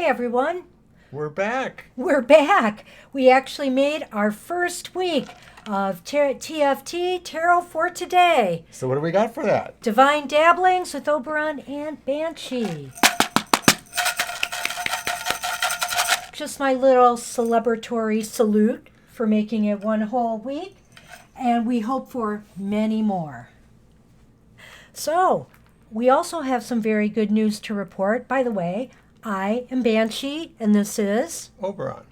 everyone. We're back. We're back. We actually made our first week of TFT, Tarot for Today. So what do we got for that? Divine Dabblings with Oberon and Banshee. Just my little celebratory salute for making it one whole week. And we hope for many more. So, we also have some very good news to report. By the way, I am Banshee, and this is Oberon.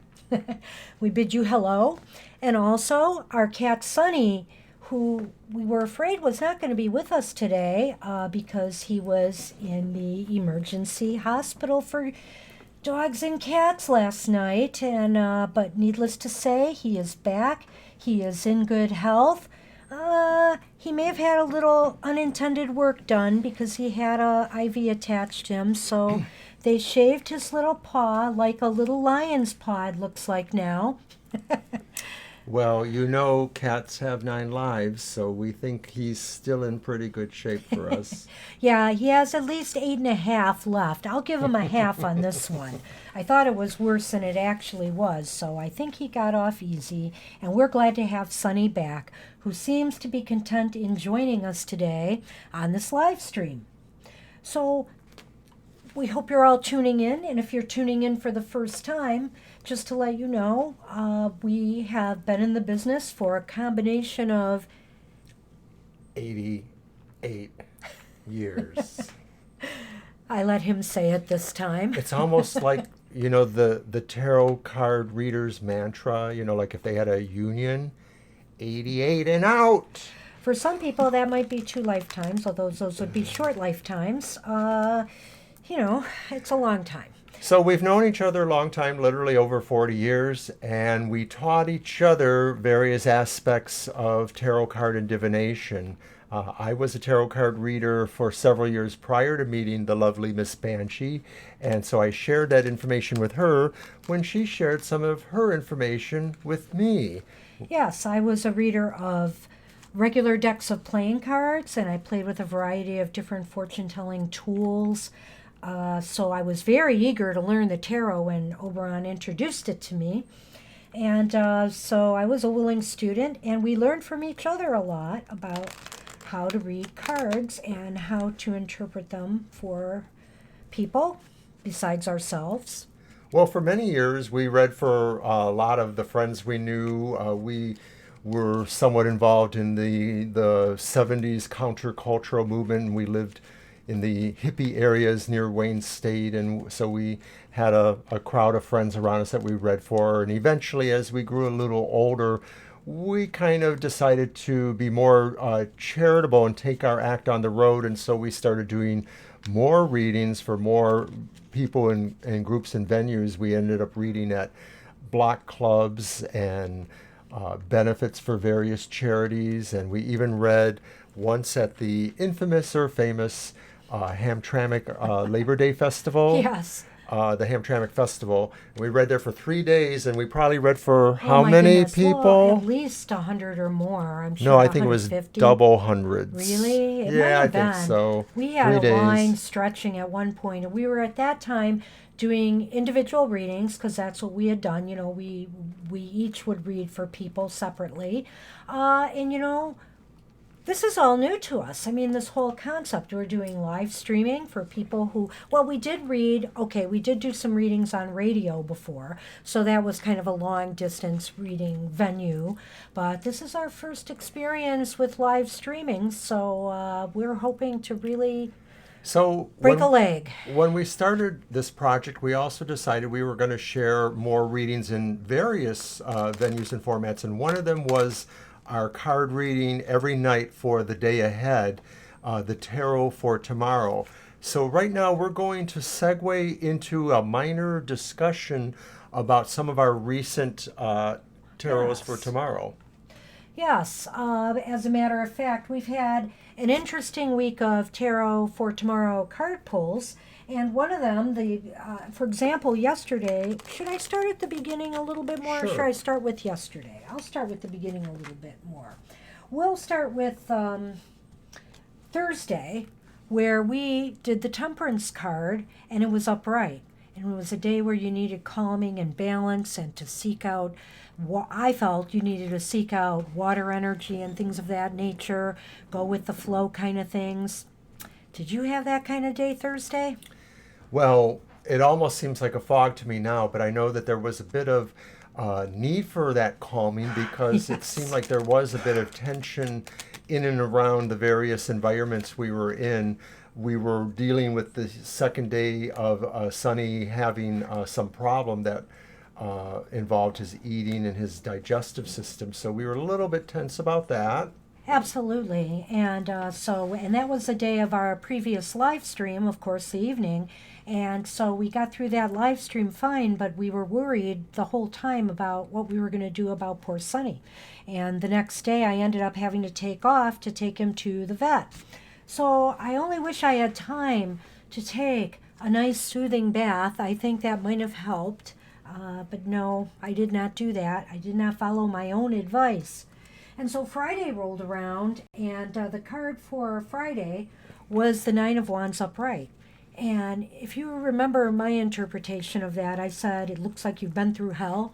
We bid you hello. And also our cat Sunny, who we were afraid was not going to be with us today because he was in the emergency hospital for dogs and cats last night. And but needless to say, he is back. He is in good health. He may have had a little unintended work done because he had a IV attached to him, so they shaved his little paw like a little lion's paw, it looks like now. Well, you know cats have 9 lives, so we think he's still in pretty good shape for us. Yeah, he has at least 8.5 left. I'll give him a half on this one. I thought it was worse than it actually was, so I think he got off easy. And we're glad to have Sunny back, who seems to be content in joining us today on this live stream. So we hope you're all tuning in, and if you're tuning in for the first time, just to let you know, we have been in the business for a combination of 88 years. I let him say it this time. It's almost like, you know, the tarot card reader's mantra, you know, like if they had a union, 88 and out. For some people, that might be 2 lifetimes, although those would be short lifetimes. You know, it's a long time. So we've known each other a long time, literally over 40 years, and we taught each other various aspects of tarot card and divination. I was a tarot card reader for several years prior to meeting the lovely Miss Banshee, and so I shared that information with her when she shared some of her information with me. Yes, I was a reader of regular decks of playing cards, and I played with a variety of different fortune-telling tools. So I was very eager to learn the tarot when Oberon introduced it to me. And so I was a willing student, and we learned from each other a lot about how to read cards and how to interpret them for people besides ourselves. Well, for many years, we read for a lot of the friends we knew. We were somewhat involved in the 70s countercultural movement, and we lived in the hippie areas near Wayne State, and so we had a crowd of friends around us that we read for. And eventually, as we grew a little older, we kind of decided to be more charitable and take our act on the road, and so we started doing more readings for more people in groups and venues. We ended up reading at block clubs and benefits for various charities, and we even read once at the infamous or famous Hamtramck Labor Day Festival. Yes. The Hamtramck Festival. We read there for 3 days, and we probably read for how my many goodness. people? Well, at least 100 or more, I'm sure. No, I think it was 150. double hundreds. Really? It might Yeah, I have think been. so. We had 3 a days. line stretching at one point, and we were at that time doing individual readings because that's what we had done. You know, we each would read for people separately, and you know, this is all new to us. I mean, this whole concept. We're doing live streaming for people who, well, we did do some readings on radio before, so that was kind of a long distance reading venue. But this is our first experience with live streaming, so we're hoping to really break a leg. When we started this project, we also decided we were going to share more readings in various venues and formats, and one of them was our card reading every night for the day ahead, the Tarot for Tomorrow. So right now we're going to segue into a minor discussion about some of our recent tarots for tomorrow. Yes, as a matter of fact, we've had an interesting week of Tarot for Tomorrow card pulls, and one of them, for example, yesterday, should I start at the beginning a little bit more, Sure. or should I start with yesterday? I'll start with the beginning a little bit more. We'll start with Thursday, where we did the Temperance card, and it was upright. And it was a day where you needed calming and balance and to seek out, I felt you needed to seek out water energy and things of that nature, go with the flow kind of things. Did you have that kind of day Thursday? Well, it almost seems like a fog to me now, but I know that there was a bit of need for that calming because it seemed Yes. like there was a bit of tension in and around the various environments we were in. We were dealing with the second day of Sonny having some problem that involved his eating and his digestive system, so we were a little bit tense about that. Absolutely. And that was the day of our previous live stream, of course, the evening. And so we got through that live stream fine, but we were worried the whole time about what we were going to do about poor Sonny. And the next day, I ended up having to take off to take him to the vet. So I only wish I had time to take a nice soothing bath. I think that might have helped. But no, I did not do that. I did not follow my own advice. And so Friday rolled around, and the card for Friday was the Nine of Wands upright. And if you remember my interpretation of that, I said, it looks like you've been through hell.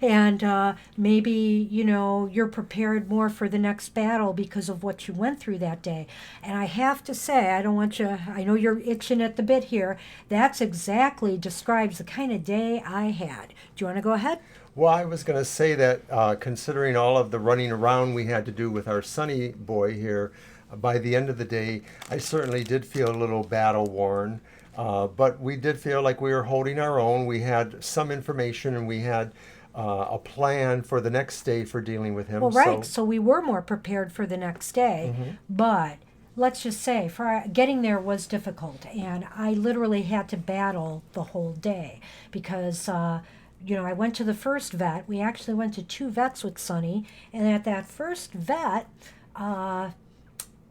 And maybe, you're prepared more for the next battle because of what you went through that day. And I have to say, I know you're itching at the bit here. That's exactly describes the kind of day I had. Do you want to go ahead? Well, I was going to say that considering all of the running around we had to do with our Sonny boy here, by the end of the day, I certainly did feel a little battle worn. But we did feel like we were holding our own. We had some information and we had a plan for the next day for dealing with him. Well, right. So we were more prepared for the next day. But let's just say, for getting there was difficult. And I literally had to battle the whole day because I went to the first vet. We actually went to 2 vets with Sonny. And at that first vet, right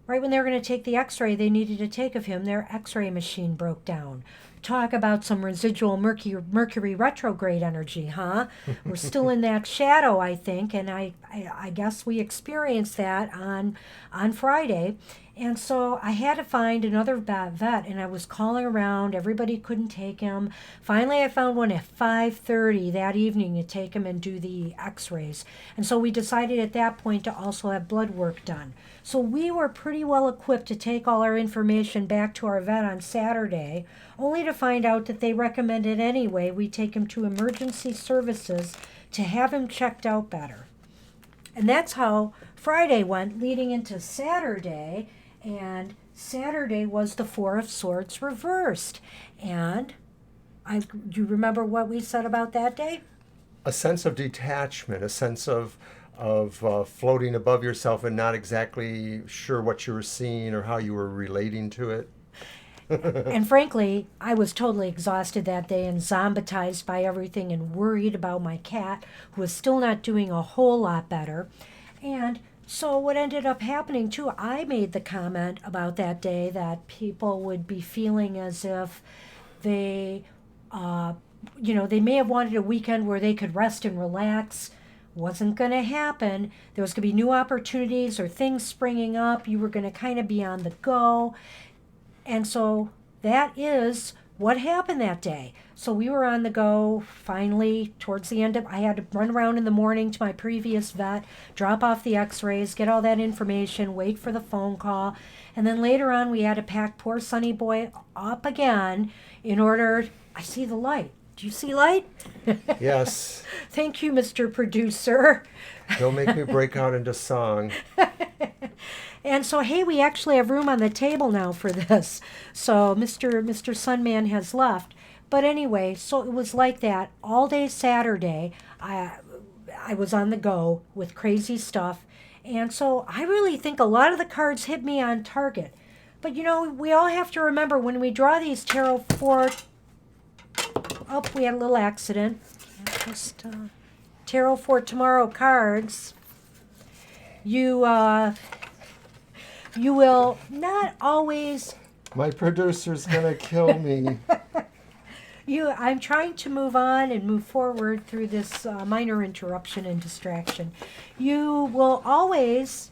when they were going to take the x-ray they needed to take of him, their x-ray machine broke down. Talk about some residual Mercury retrograde energy, huh? We're still in that shadow, I think, and I guess we experienced that on Friday. And so I had to find another vet, and I was calling around. Everybody couldn't take him. Finally, I found one at 5:30 that evening to take him and do the x-rays. And so we decided at that point to also have blood work done. So we were pretty well equipped to take all our information back to our vet on Saturday, only to find out that they recommended anyway we take him to emergency services to have him checked out better. And that's how Friday went, leading into Saturday. And Saturday was the Four of Swords reversed. And do you remember what we said about that day? A sense of detachment, a sense of floating above yourself and not exactly sure what you were seeing or how you were relating to it. And frankly, I was totally exhausted that day and zombitized by everything and worried about my cat, who was still not doing a whole lot better. And so what ended up happening too, I made the comment about that day that people would be feeling as if they, they may have wanted a weekend where they could rest and relax. Wasn't going to happen. There was going to be new opportunities or things springing up. You were going to kind of be on the go. And so that is what happened that day. So we were on the go finally towards the end of, I had to run around in the morning to my previous vet, drop off the x-rays, get all that information, wait for the phone call. And then later on we had to pack poor Sonny boy up again in order, I see the light. Do you see light? Yes. Thank you, Mr. Producer. Don't make me break out into song. And so, hey, we actually have room on the table now for this. So Mr. Sunman has left. But anyway, so it was like that all day Saturday. I was on the go with crazy stuff. And so I really think a lot of the cards hit me on target. But, we all have to remember when we draw these tarot for... Oh, we had a little accident. Just tarot for tomorrow cards. You will not always... My producer's gonna kill me. I'm trying to move on and move forward through this minor interruption and distraction. You will always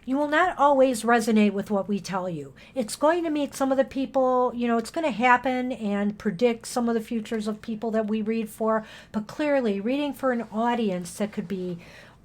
you will not always resonate with what we tell you. It's going to meet some of the people, it's going to happen and predict some of the futures of people that we read for, but clearly reading for an audience that could be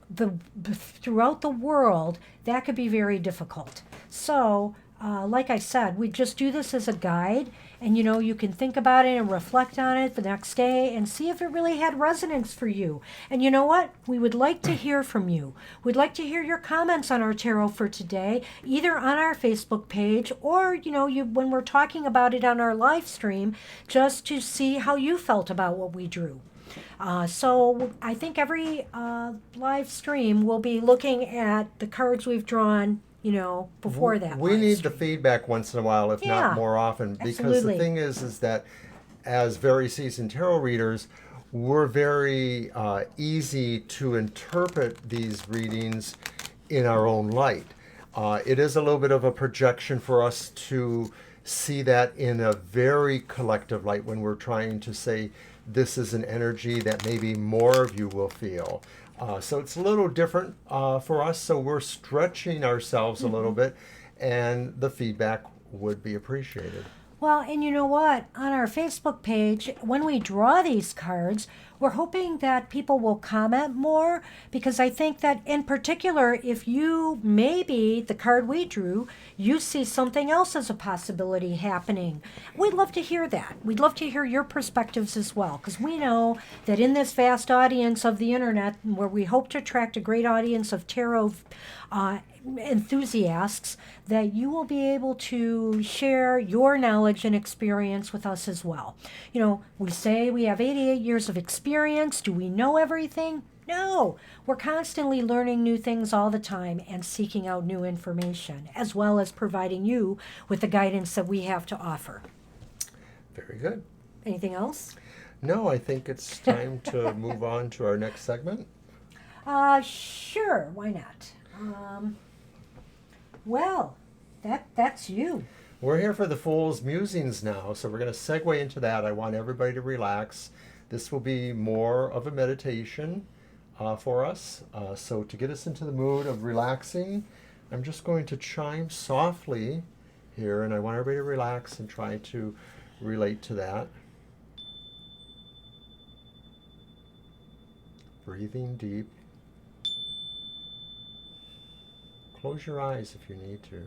the throughout the world, that could be very difficult. So, like I said, we just do this as a guide, and you can think about it and reflect on it the next day and see if it really had resonance for you. And you know what? We would like to hear from you. We'd like to hear your comments on our tarot for today, either on our Facebook page or when we're talking about it on our live stream, just to see how you felt about what we drew. So I think every live stream we'll be looking at the cards we've drawn, before that. We live need stream. the feedback once in a while, if Yeah, not more often, because absolutely. the thing is that as very seasoned tarot readers, we're very easy to interpret these readings in our own light. It is a little bit of a projection for us to see that in a very collective light when we're trying to say this is an energy that maybe more of you will feel. So it's a little different for us. So we're stretching ourselves a little bit, and the feedback would be appreciated. Well, and you know what? On our Facebook page, when we draw these cards, we're hoping that people will comment more because I think that, in particular, if you maybe the card we drew, you see something else as a possibility happening. We'd love to hear that. We'd love to hear your perspectives as well because we know that in this vast audience of the internet, where we hope to attract a great audience of tarot enthusiasts, that you will be able to share your knowledge and experience with us as well. We say we have 88 years of experience. Do we know everything? No. We're constantly learning new things all the time and seeking out new information, as well as providing you with the guidance that we have to offer. Very good. Anything else? No, I think it's time to move on to our next segment. Sure. Why not? Well, that's you. We're here for the Fool's Musings now, so we're going to segue into that. I want everybody to relax. This will be more of a meditation for us. So to get us into the mood of relaxing, I'm just going to chime softly here, and I want everybody to relax and try to relate to that. Breathing deep. Close your eyes if you need to.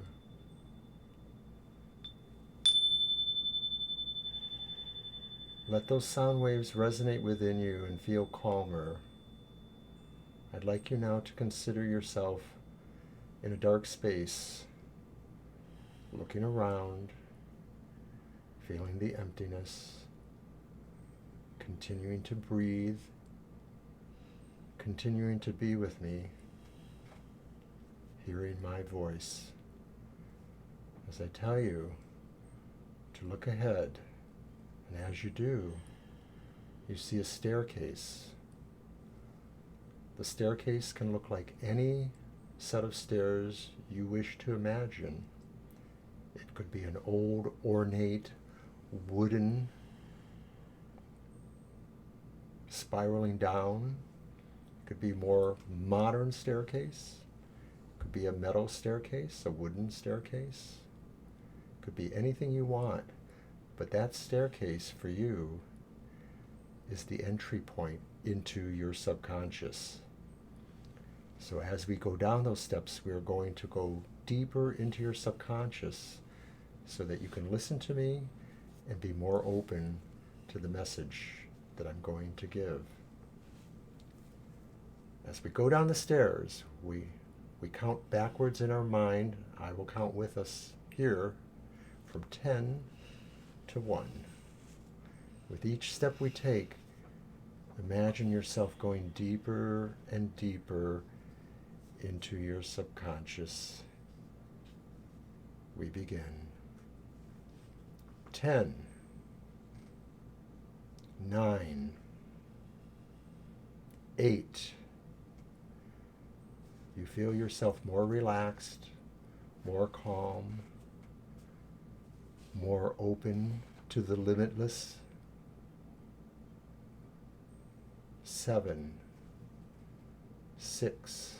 Let those sound waves resonate within you and feel calmer. I'd like you now to consider yourself in a dark space, looking around, feeling the emptiness, continuing to breathe, continuing to be with me, hearing my voice as I tell you to look ahead. And as you do, you see a staircase. The staircase can look like any set of stairs you wish to imagine. It could be an old, ornate, wooden, spiraling down. It could be a more modern staircase. It could be a metal staircase, a wooden staircase. It could be anything you want. But that staircase for you is the entry point into your subconscious. So as we go down those steps, we are going to go deeper into your subconscious so that you can listen to me and be more open to the message that I'm going to give. As we go down the stairs, we count backwards in our mind. I will count with us here from 10 to 1. With each step we take, imagine yourself going deeper and deeper into your subconscious. We begin. 10, 9, 8. You feel yourself more relaxed, more calm, more open to the limitless. 7, 6,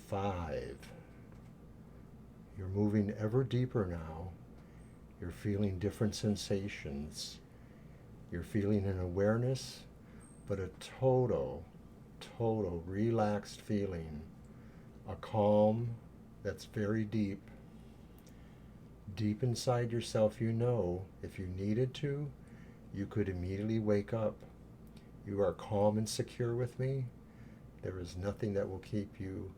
5. You're moving ever deeper now. You're feeling different sensations. You're feeling an awareness, but a total relaxed feeling. A calm that's very deep. Deep inside yourself, you know, if you needed to, you could immediately wake up. You are calm and secure with me. There is nothing that will keep you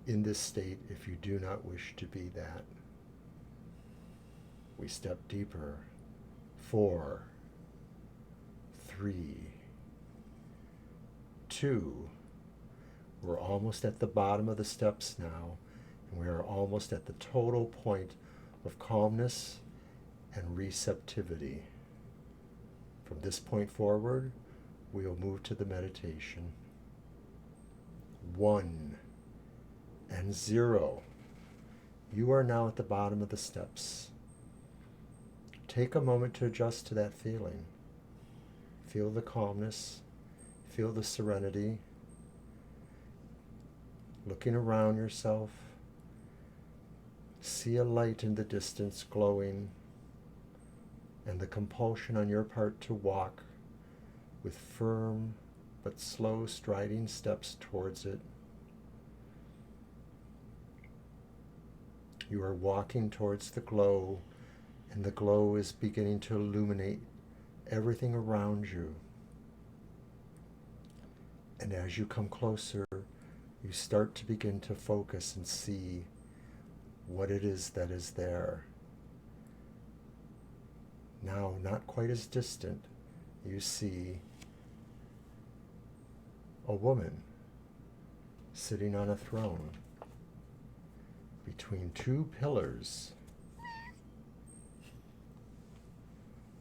in this state if you do not wish to be that. We step deeper. 4, 3, 2. We're almost at the bottom of the steps now, and we are almost at the total point of calmness and receptivity. From this point forward, we will move to the meditation. 1 and 0. You are now at the bottom of the steps. Take a moment to adjust to that feeling. Feel the calmness, feel the serenity. Looking around yourself, see a light in the distance glowing, and the compulsion on your part to walk with firm but slow striding steps towards it. You are walking towards the glow, and the glow is beginning to illuminate everything around you. And as you come closer, you start to begin to focus and see what it is that is there. Now, not quite as distant, you see a woman sitting on a throne between 2 pillars.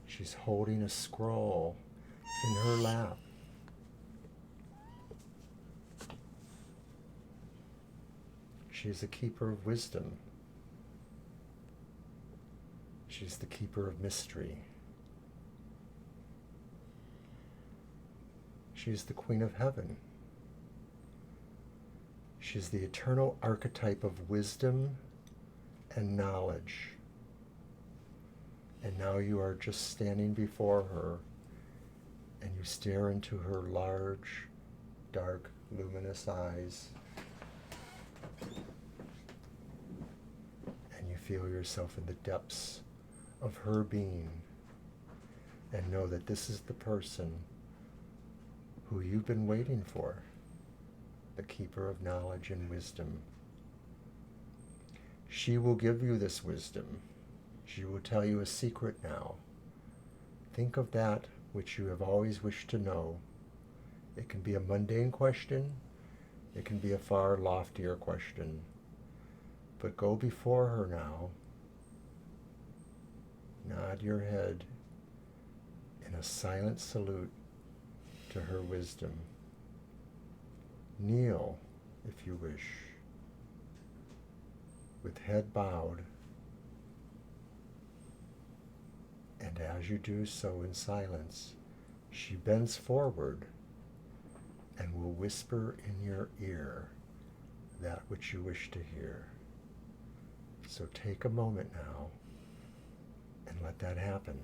She's holding a scroll in her lap. She's a keeper of wisdom. She's the keeper of mystery. She's the Queen of Heaven. She's the eternal archetype of wisdom and knowledge. And now you are just standing before her, and you stare into her large, dark, luminous eyes. And you feel yourself in the depths of her being, and know that this is the person who you've been waiting for, the keeper of knowledge and wisdom. She will give you this wisdom. She will tell you a secret now. Think of that which you have always wished to know. It can be a mundane question. It can be a far loftier question. But go before her now. Nod your head in a silent salute to her wisdom. Kneel, if you wish, with head bowed. And as you do so in silence, she bends forward and will whisper in your ear that which you wish to hear. So take a moment now and let that happen.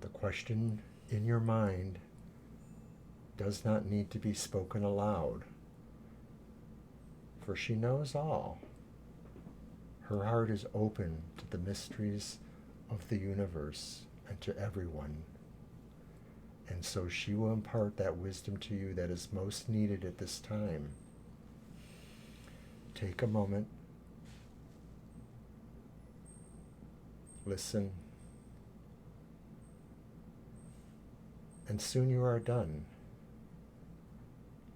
The question in your mind does not need to be spoken aloud, for she knows all. Her heart is open to the mysteries of the universe and to everyone. And so she will impart that wisdom to you that is most needed at this time. Take a moment. Listen. And soon you are done.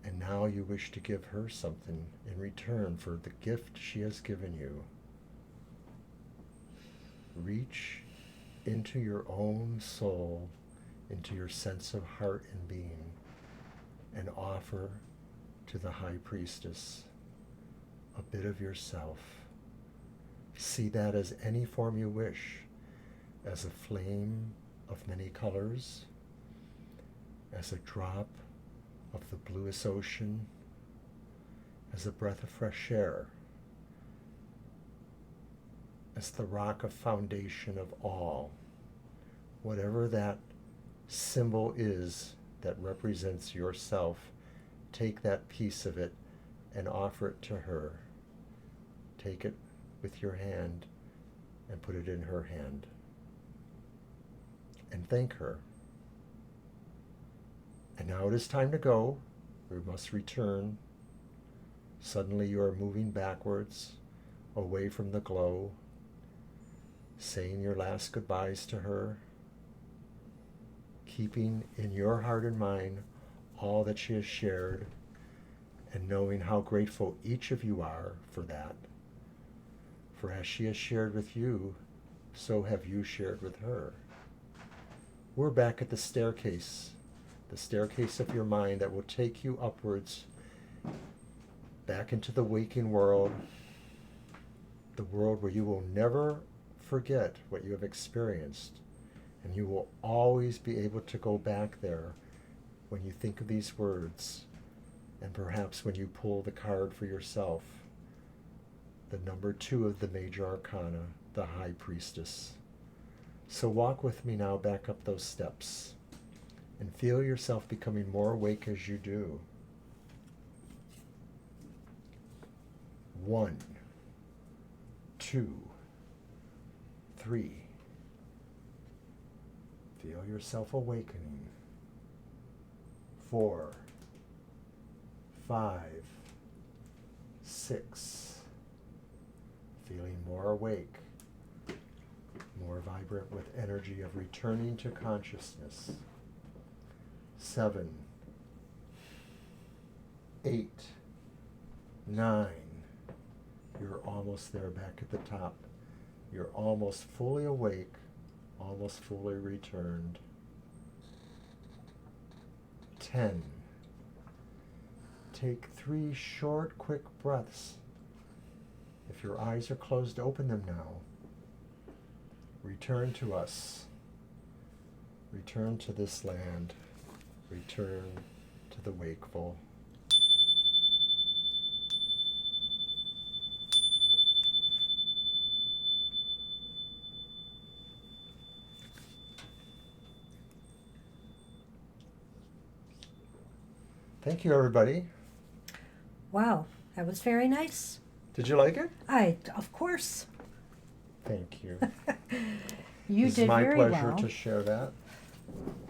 And now you wish to give her something in return for the gift she has given you. Reach into your own soul, into your sense of heart and being, and offer to the High Priestess a bit of yourself. See that as any form you wish, as a flame of many colors, as a drop of the bluest ocean, as a breath of fresh air, as the rock of foundation of all. Whatever that symbol is that represents yourself, take that piece of it and offer it to her. Take it with your hand and put it in her hand. And thank her. And now it is time to go. We must return. Suddenly you are moving backwards, away from the glow, saying your last goodbyes to her, keeping in your heart and mind all that she has shared, and knowing how grateful each of you are for that. For as she has shared with you, so have you shared with her. We're back at the staircase of your mind that will take you upwards, back into the waking world, the world where you will never forget what you have experienced, and you will always be able to go back there when you think of these words, and perhaps when you pull the card for yourself, the number 2 of the major arcana, the High Priestess. So walk with me now back up those steps and feel yourself becoming more awake as you do. 1, 2, 3. Feel yourself awakening. 4, 5, 6. Feeling more awake, more vibrant with energy of returning to consciousness. 7, 8, 9. You're almost there back at the top. You're almost fully awake, almost fully returned. 10. Take 3 short, quick breaths. If your eyes are closed, open them now. Return to us. Return to this land. Return to the wakeful. Thank you, everybody. Wow, that was very nice. Did you like it? Of course. Thank you. You It's did my very pleasure well. to share that.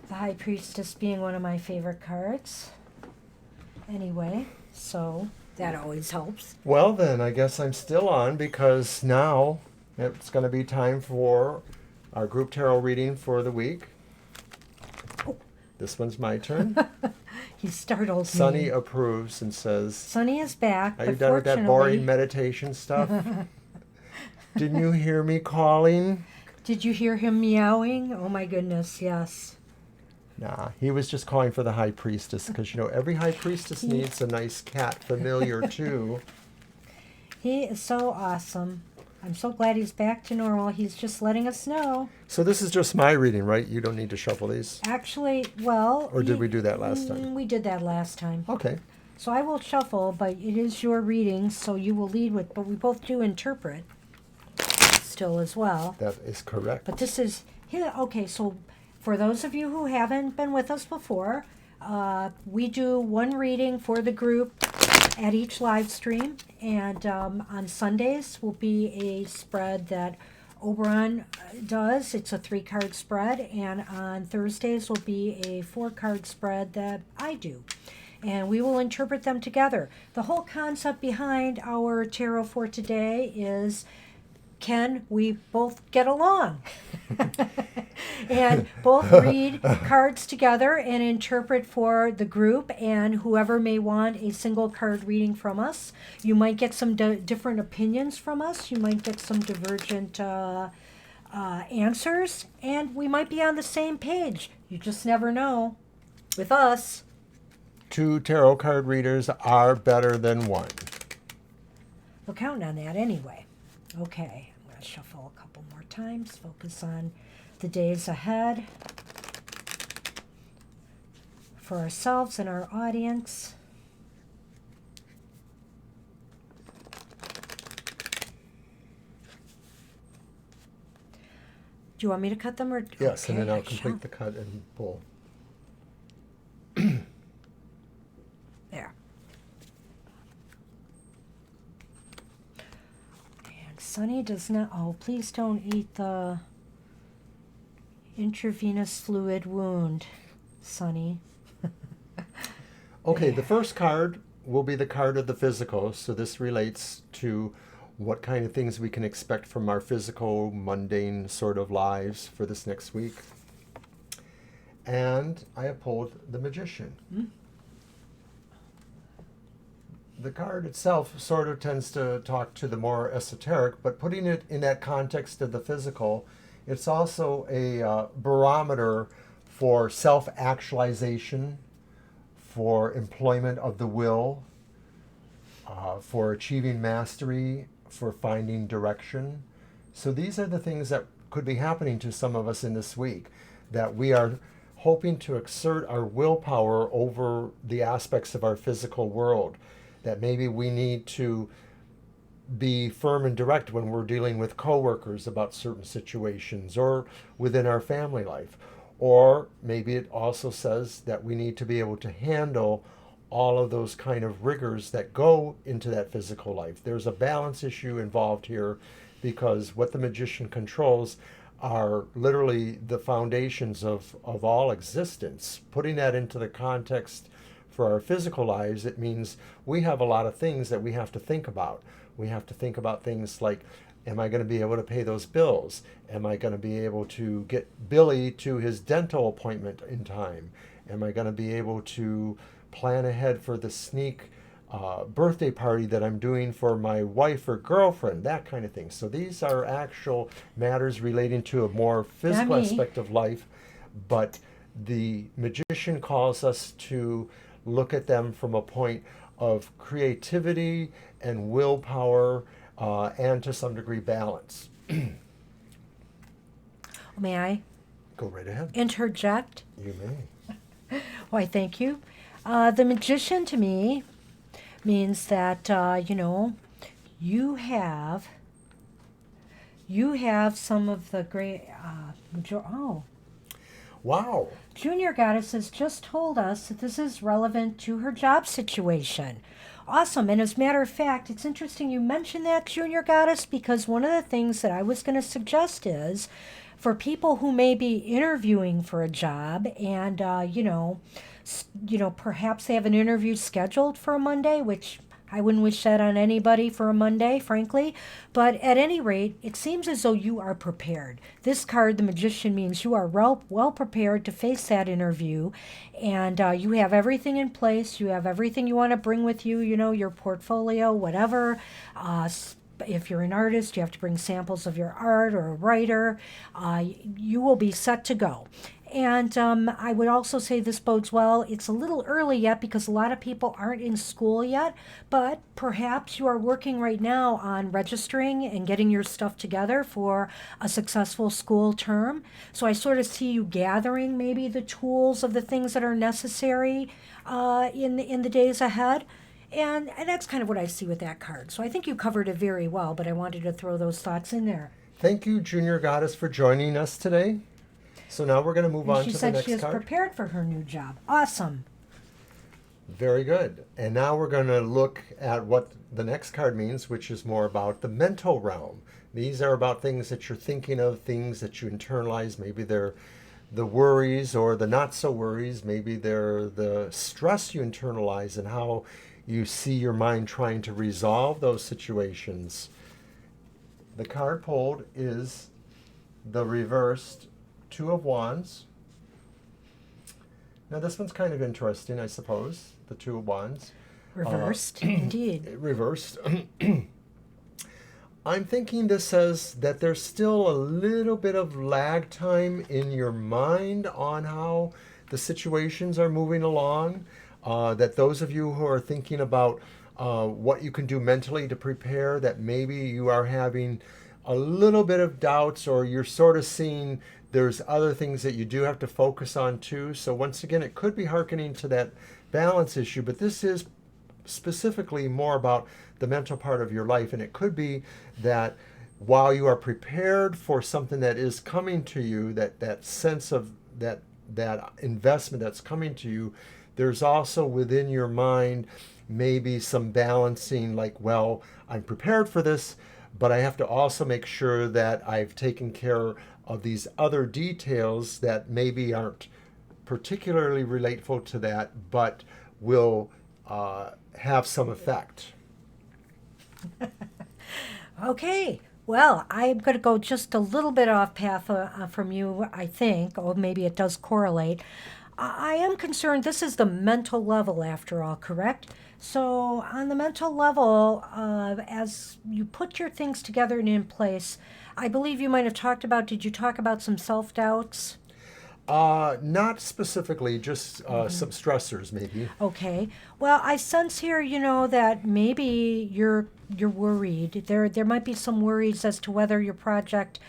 The High Priestess being one of my favorite cards. Anyway, so that always helps. Well, then, I guess I'm still on because now it's going to be time for our group tarot reading for the week. Oh. This one's my turn. He startled Sunny me. approves and says, Sunny is back. "Are but you done with that boring fortunately- meditation stuff? Didn't you hear me calling?" Did you hear him meowing? Oh my goodness, yes. Nah, he was just calling for the High Priestess because, every High Priestess needs a nice cat familiar too. He is so awesome. I'm so glad he's back to normal. He's just letting us know. So this is just my reading, right? You don't need to shuffle these? Actually, well... Or did we do that last time? We did that last time. Okay. So I will shuffle, but it is your reading, so you will lead with... But we both do interpret still as well. That is correct. But this is... Okay, so for those of you who haven't been with us before, we do one reading for the group at each live stream, and on Sundays will be a spread that Oberon does. It's a 3-card spread, and on Thursdays will be a 4-card spread that I do, and we will interpret them together. The whole concept behind our tarot for today is, can we both get along? And both read cards together and interpret for the group and whoever may want a single card reading from us. You might get some different opinions from us. You might get some divergent answers, and we might be on the same page. You just never know. With us. 2 tarot card readers are better than 1. We're counting on that anyway. Okay, I'm going to shuffle a couple more times. Focus on the days ahead for ourselves and our audience. you want me to cut them or? Yes, Okay, and then I'll I shall. complete the cut and pull. There. And Sunny does not. Oh, please don't eat the intravenous fluid wound, Sunny. Okay, the first card will be the card of the physical. So this relates to what kind of things we can expect from our physical, mundane sort of lives for this next week. And I have pulled the Magician. The card itself sort of tends to talk to the more esoteric, but putting it in that context of the physical, it's also a barometer for self-actualization, for employment of the will, for achieving mastery, for finding direction. So these are the things that could be happening to some of us in this week, that we are hoping to exert our willpower over the aspects of our physical world, that maybe we need to be firm and direct when we're dealing with coworkers about certain situations or within our family life. Or maybe it also says that we need to be able to handle all of those kind of rigors that go into that physical life. There's a balance issue involved here, because what the Magician controls are literally the foundations of all existence. Putting that into the context for our physical lives, it means we have a lot of things that we have to think about. We have to think about things like, am I going to be able to pay those bills? Am I going to be able to get Billy to his dental appointment in time? Am I going to be able to plan ahead for the sneak birthday party that I'm doing for my wife or girlfriend? That kind of thing. So these are actual matters relating to a more physical aspect of life, but the Magician calls us to look at them from a point of creativity and willpower, and to some degree balance. May I Go right ahead. interject? You may. Why, thank you. The Magician to me means that you have some of the great. Wow. Junior Goddess has just told us that this is relevant to her job situation. Awesome. And as a matter of fact, it's interesting you mentioned that, Junior Goddess, because one of the things that I was going to suggest is for people who may be interviewing for a job and, perhaps they have an interview scheduled for a Monday, which I wouldn't wish that on anybody for a Monday, frankly. But at any rate, it seems as though you are prepared. This card, the Magician, means you are well prepared to face that interview. And you have everything in place. You have everything you want to bring with you, your portfolio, whatever. If you're an artist, you have to bring samples of your art, or a writer. You will be set to go. And I would also say this bodes well. It's a little early yet because a lot of people aren't in school yet, but perhaps you are working right now on registering and getting your stuff together for a successful school term. So I sort of see you gathering maybe the tools of the things that are necessary in the days ahead. And that's kind of what I see with that card. So I think you covered it very well, but I wanted to throw those thoughts in there. Thank you, Junior Goddess, for joining us today. So now we're going to move on to the next card. She said she is prepared for her new job. Awesome. Very good. And now we're going to look at what the next card means, which is more about the mental realm. These are about things that you're thinking of, things that you internalize. Maybe they're the worries or the not so worries. Maybe they're the stress you internalize and how you see your mind trying to resolve those situations. The card pulled is the reversed Two of Wands. Now this one's kind of interesting, I suppose. The Two of Wands. Reversed, indeed. Reversed. I'm thinking this says that there's still a little bit of lag time in your mind on how the situations are moving along. That those of you who are thinking about what you can do mentally to prepare, that maybe you are having a little bit of doubts, or you're sort of seeing there's other things that you do have to focus on too. So once again, it could be hearkening to that balance issue, but this is specifically more about the mental part of your life. And it could be that while you are prepared for something that is coming to you, that sense of that investment that's coming to you, there's also within your mind maybe some balancing, like, well, I'm prepared for this, but I have to also make sure that I've taken care of these other details that maybe aren't particularly relatable to that, but will have some effect. Okay. Well, I'm going to go just a little bit off path from you, I think, or maybe it does correlate. I am concerned this is the mental level, after all, correct? So, on the mental level, as you put your things together and in place, I believe you might have talked about, did you talk about some self doubts? Not specifically, just some stressors maybe. Okay. Well, I sense here, that maybe you're worried. There might be some worries as to whether your project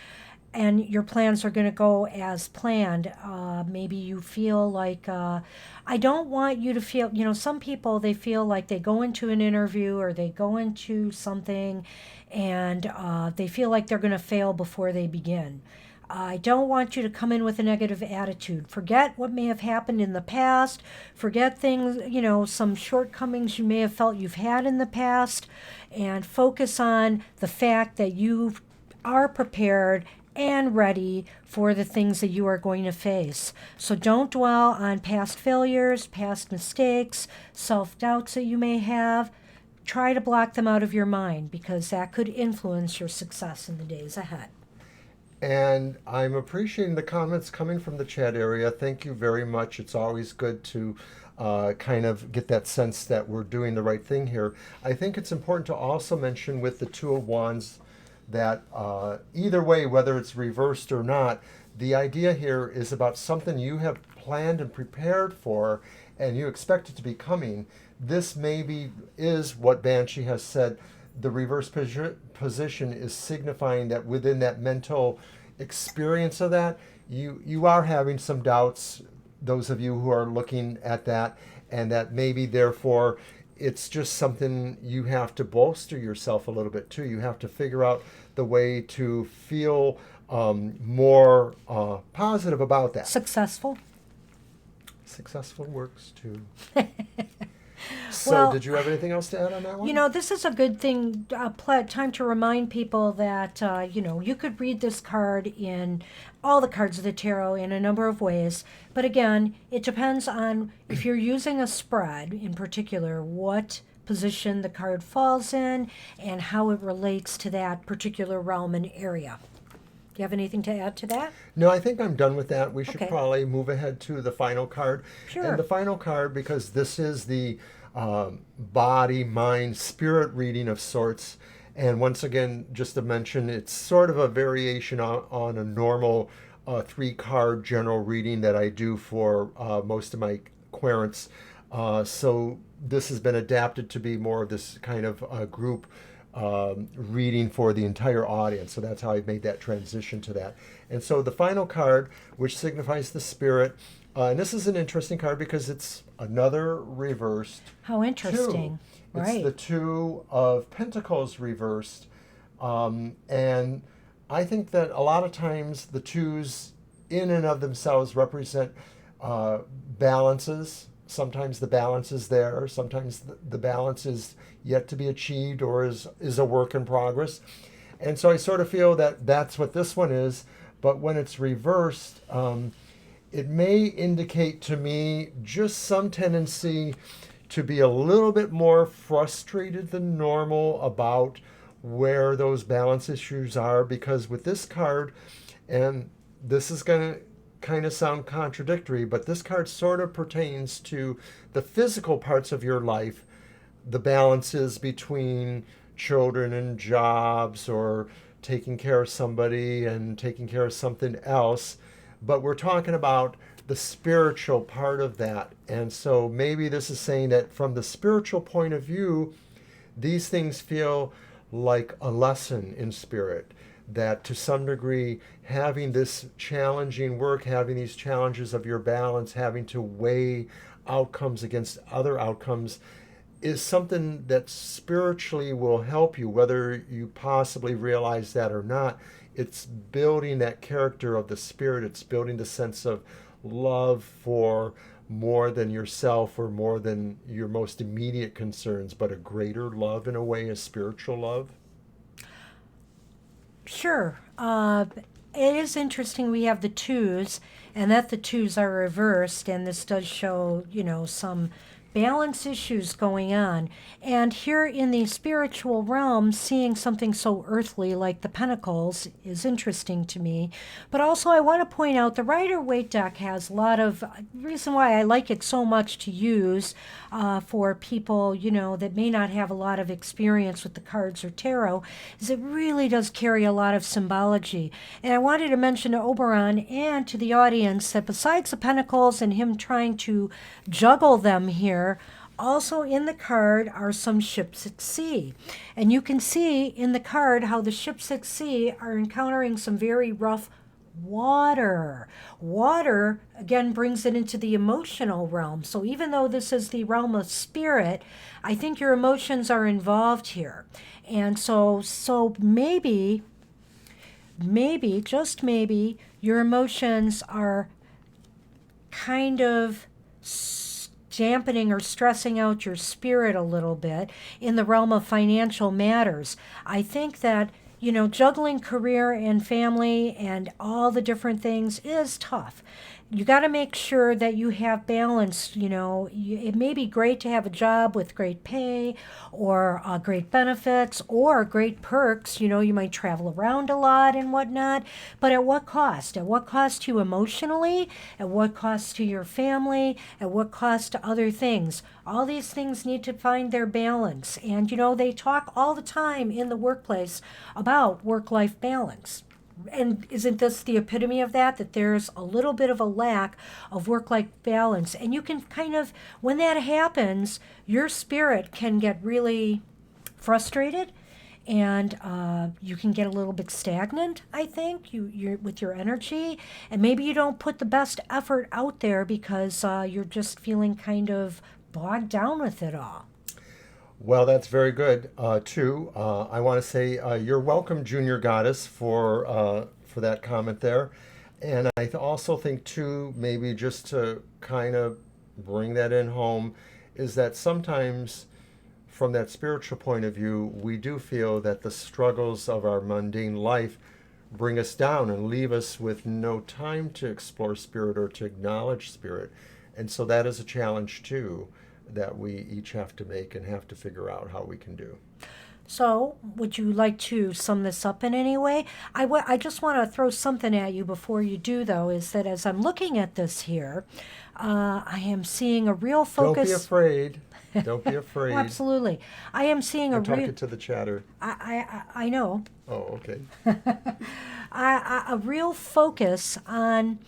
and your plans are going to go as planned. Maybe you feel like I don't want you to feel. Some people they feel like they go into an interview or they go into something, and they feel like they're going to fail before they begin. I don't want you to come in with a negative attitude. Forget what may have happened in the past. Forget things, some shortcomings you may have felt you've had in the past, and focus on the fact that you are prepared and ready for the things that you are going to face. So don't dwell on past failures, past mistakes, self doubts that you may have. Try to block them out of your mind because that could influence your success in the days ahead. And I'm appreciating the comments coming from the chat area. Thank you very much. It's always good to kind of get that sense that we're doing the right thing here. I think it's important to also mention with the Two of Wands that either way, whether it's reversed or not, the idea here is about something you have planned and prepared for and you expect it to be coming. This maybe is what Banshee has said. The reverse position is signifying that within that mental experience of that, you are having some doubts, those of you who are looking at that, and that maybe therefore it's just something you have to bolster yourself a little bit too. You have to figure out the way to feel more positive about that. Successful? Successful works too. So, Well, did you have anything else to add on that one? This is a good thing, time to remind people that, you could read this card in all the cards of the tarot in a number of ways. But again, it depends on if you're using a spread in particular, what position the card falls in and how it relates to that particular realm and area. Do you have anything to add to that? No, I think I'm done with that. We should Okay. probably move ahead to the final card. Sure. And the final card, because this is the body, mind, spirit reading of sorts. And once again, just to mention, it's sort of a variation on a normal 3-card general reading that I do for most of my querents. So this has been adapted to be more of this kind of group reading for the entire audience. So that's how I made that transition to that. And so the final card, which signifies the spirit, and this is an interesting card because it's another reversed How interesting. two. Right. It's the Two of Pentacles reversed. And I think that a lot of times the twos in and of themselves represent balances. Sometimes the balance is there. Sometimes the balance is yet to be achieved or is a work in progress. And so I sort of feel that that's what this one is. But when it's reversed, it may indicate to me just some tendency to be a little bit more frustrated than normal about where those balance issues are. Because with this card, and this is going to kind of sound contradictory, but this card sort of pertains to the physical parts of your life, the balances between children and jobs, or taking care of somebody and taking care of something else. But we're talking about the spiritual part of that. And so maybe this is saying that from the spiritual point of view, these things feel like a lesson in spirit. That to some degree, having this challenging work, having these challenges of your balance, having to weigh outcomes against other outcomes, is something that spiritually will help you, whether you possibly realize that or not. It's building that character of the spirit. It's building the sense of love for more than yourself or more than your most immediate concerns, but a greater love in a way, a spiritual love. Sure. It is interesting we have the twos, and that the twos are reversed, and this does show, some balance issues going on. And here in the spiritual realm, seeing something so earthly like the pentacles is interesting to me. But also, I want to point out the Rider-Waite deck has a lot of reason why I like it so much to use for people, that may not have a lot of experience with the cards or tarot, is it really does carry a lot of symbology. And I wanted to mention to Oberon and to the audience that besides the pentacles and him trying to juggle them here, also in the card are some ships at sea. And you can see in the card how the ships at sea are encountering some very rough water. Water, again, brings it into the emotional realm. So even though this is the realm of spirit, I think your emotions are involved here. And so maybe, just maybe, your emotions are kind of dampening or stressing out your spirit a little bit in the realm of financial matters. I think that, juggling career and family and all the different things is tough. You got to make sure that you have balance. It may be great to have a job with great pay or great benefits or great perks. You might travel around a lot and whatnot, but at what cost? At what cost to you emotionally? At what cost to your family? At what cost to other things? All these things need to find their balance. And, they talk all the time in the workplace about work-life balance. And isn't this the epitome of that there's a little bit of a lack of work-life balance? And you can kind of, when that happens, your spirit can get really frustrated, and you can get a little bit stagnant, I think, you're with your energy. And maybe you don't put the best effort out there because you're just feeling kind of bogged down with it all. Well, that's very good, too. I want to say you're welcome, Junior Goddess, for that comment there. And I also think, too, maybe just to kind of bring that in home, is that sometimes from that spiritual point of view, we do feel that the struggles of our mundane life bring us down and leave us with no time to explore spirit or to acknowledge spirit. And so that is a challenge, too, that we each have to make and have to figure out how we can do. So, would you like to sum this up in any way? I just want to throw something at you before you do, though, is that as I'm looking at this here, I am seeing a real focus. Don't be afraid. Don't be afraid. Oh, absolutely. I am seeing I'm talking to the chatter. I know. Oh, okay. A real focus on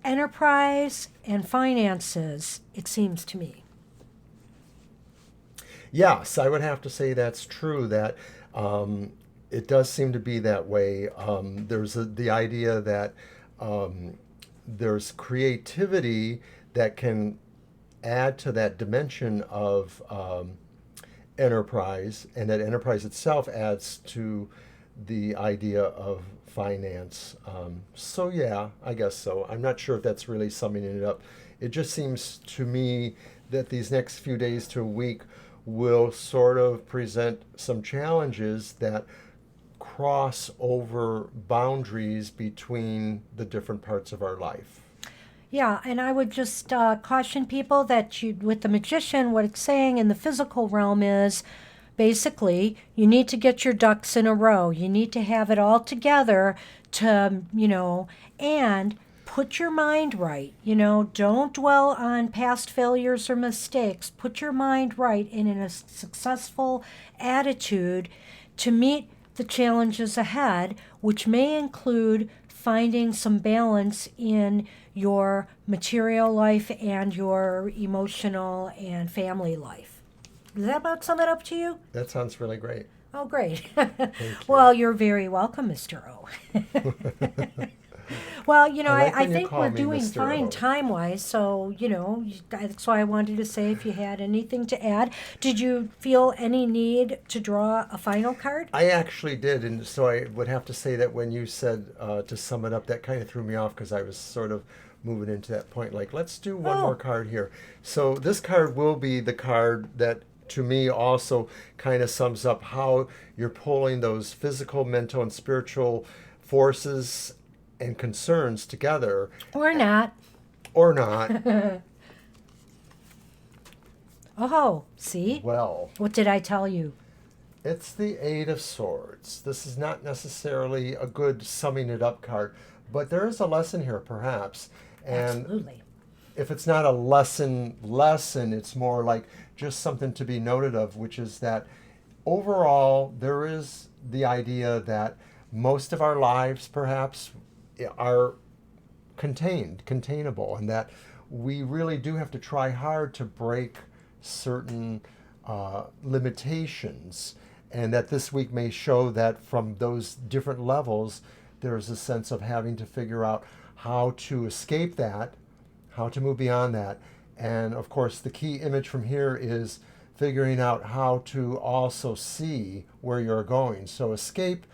enterprise and finances, it seems to me. Yes, I would have to say that's true, that it does seem to be that way. There's the idea that there's creativity that can add to that dimension of enterprise, and that enterprise itself adds to the idea of finance. So yeah, I guess so. I'm not sure if that's really summing it up. It just seems to me that these next few days to a week will sort of present some challenges that cross over boundaries between the different parts of our life. Yeah, and I would just caution people that with the magician, what it's saying in the physical realm is basically you need to get your ducks in a row. You need to have it all together to, and put your mind right. Don't dwell on past failures or mistakes. Put your mind right and in a successful attitude to meet the challenges ahead, which may include finding some balance in your material life and your emotional and family life. Does that about sum it up to you? That sounds really great. Oh, great. Thank you. Well, you're very welcome, Mr. O. Well, I like I when you think call we're me doing Mr. fine O. time-wise, so, that's why I wanted to say if you had anything to add. Did you feel any need to draw a final card? I actually did, and so I would have to say that when you said to sum it up, that kind of threw me off because I was sort of moving into that point, like, let's do one more Oh, card here. So this card will be the card that, to me, also kind of sums up how you're pulling those physical, mental, and spiritual forces and concerns together, or not. or not. Oh, see? Well, What did I tell you? it's the Eight of Swords. This is not necessarily a good summing it up card, but there is a lesson here, perhaps. And Absolutely. if it's not a lesson, it's more like just something to be noted of, which is that overall, there is the idea that most of our lives, perhaps, are containable, and that we really do have to try hard to break certain limitations, and that this week may show that from those different levels, there's a sense of having to figure out how to escape that, how to move beyond that. And of course, the key image from here is figuring out how to also see where you're going. So escape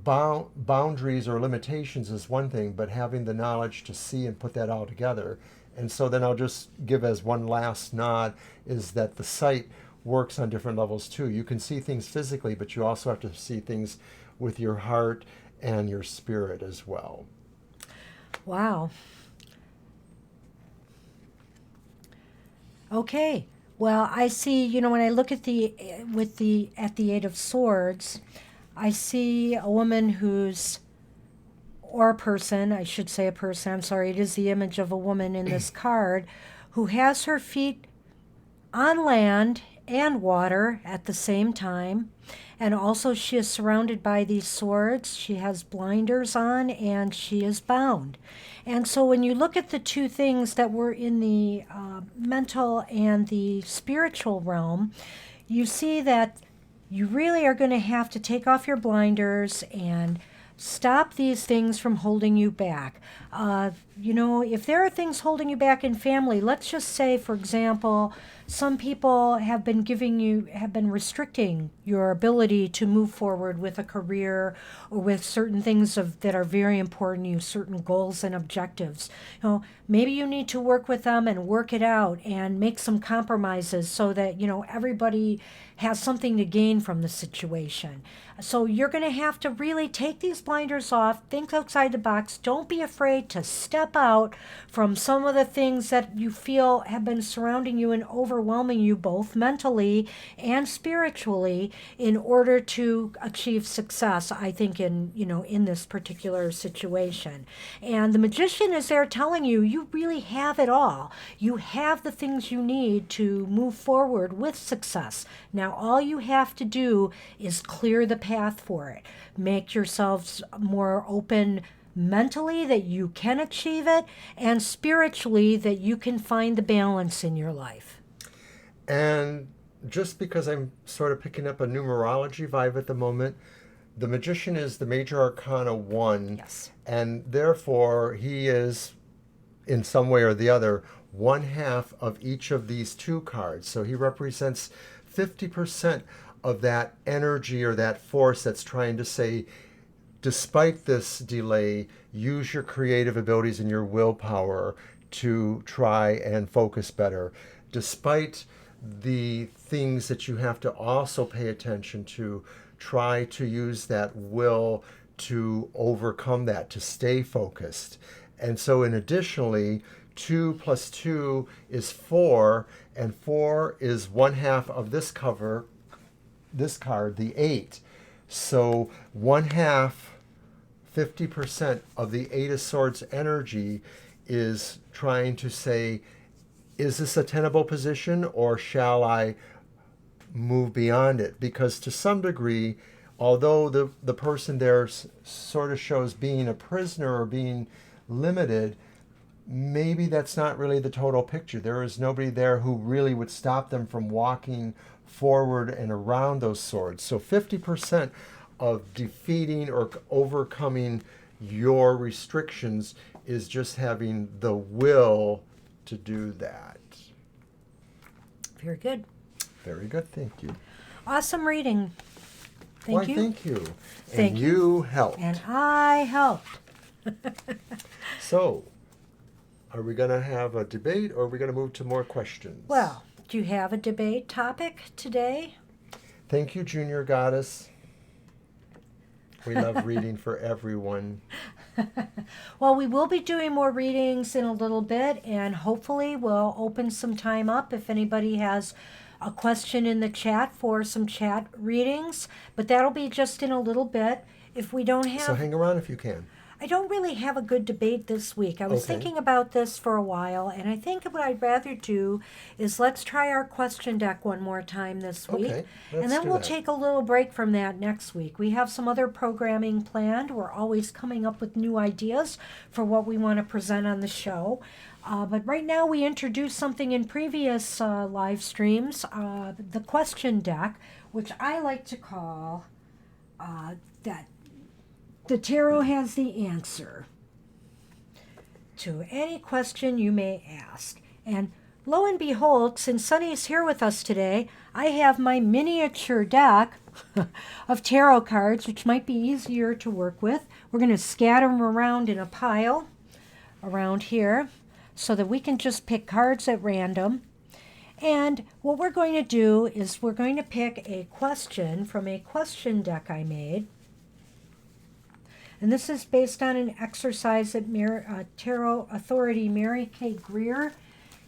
boundaries or limitations is one thing, but having the knowledge to see and put that all together. And so then I'll just give as one last nod is that the sight works on different levels too. You can see things physically, but you also have to see things with your heart and your spirit as well. Wow. Okay. Well, I see, when I look at the Eight of Swords, I see a woman or a person, I should say a person, I'm sorry, it is the image of a woman in this card, who has her feet on land and water at the same time. And also, she is surrounded by these swords. She has blinders on and she is bound. And so, when you look at the two things that were in the mental and the spiritual realm, you see that you really are going to have to take off your blinders and stop these things from holding you back. If there are things holding you back in family, let's just say, for example, some people have been restricting your ability to move forward with a career or with certain things that are very important to you, certain goals and objectives. Maybe you need to work with them and work it out and make some compromises so that, everybody has something to gain from the situation. So you're going to have to really take these blinders off, think outside the box. Don't be afraid to step out from some of the things that you feel have been surrounding you and overwhelming you both mentally and spiritually in order to achieve success, I think, in this particular situation. And the magician is there telling you, you really have it all. You have the things you need to move forward with success. Now, all you have to do is clear the path for it. Make yourselves more open mentally that you can achieve it, and spiritually that you can find the balance in your life. And just because I'm sort of picking up a numerology vibe at the moment, the magician is the major arcana 1. Yes. And therefore, he is, in some way or the other, one half of each of these two cards. So he represents 50% of that energy or that force that's trying to say, despite this delay, use your creative abilities and your willpower to try and focus better. Despite the things that you have to also pay attention to, try to use that will to overcome that, to stay focused. And so, in additionally, 2 plus 2 is 4, and 4 is one half of this card, the 8. So, one half, 50% of the Eight of Swords energy is trying to say, is this a tenable position, or shall I move beyond it? Because to some degree, although the person there sort of shows being a prisoner or being limited, maybe that's not really the total picture. There is nobody there who really would stop them from walking forward and around those swords. So 50% of defeating or overcoming Your restrictions is just having the will to do that. Very good. Very good, thank you. Awesome reading. Why, Thank you. thank you. Thank and you. you helped. And I helped. So, are we going to have a debate or are we going to move to more questions? Well, do you have a debate topic today? Thank you, Junior Goddess. We love reading for everyone. Well, we will be doing more readings in a little bit, and hopefully we'll open some time up if anybody has a question in the chat for some chat readings, but that'll be just in a little bit. If we don't have... So hang around if you can. I don't really have a good debate this week. I was Okay. thinking about this for a while, and I think what I'd rather do is let's try our question deck one more time this week. Okay, And let's then do we'll that. take a little break from that next week. We have some other programming planned. We're always coming up with new ideas for what we want to present on the show. But right now we introduced something in previous live streams, the question deck, which I like to call that the tarot has the answer to any question you may ask. And lo and behold, since Sunny's here with us today, I have my miniature deck of tarot cards, which might be easier to work with. We're going to scatter them around in a pile around here so that we can just pick cards at random. And what we're going to do is we're going to pick a question from a question deck I made. And this is based on an exercise that Tarot Authority Mary K. Greer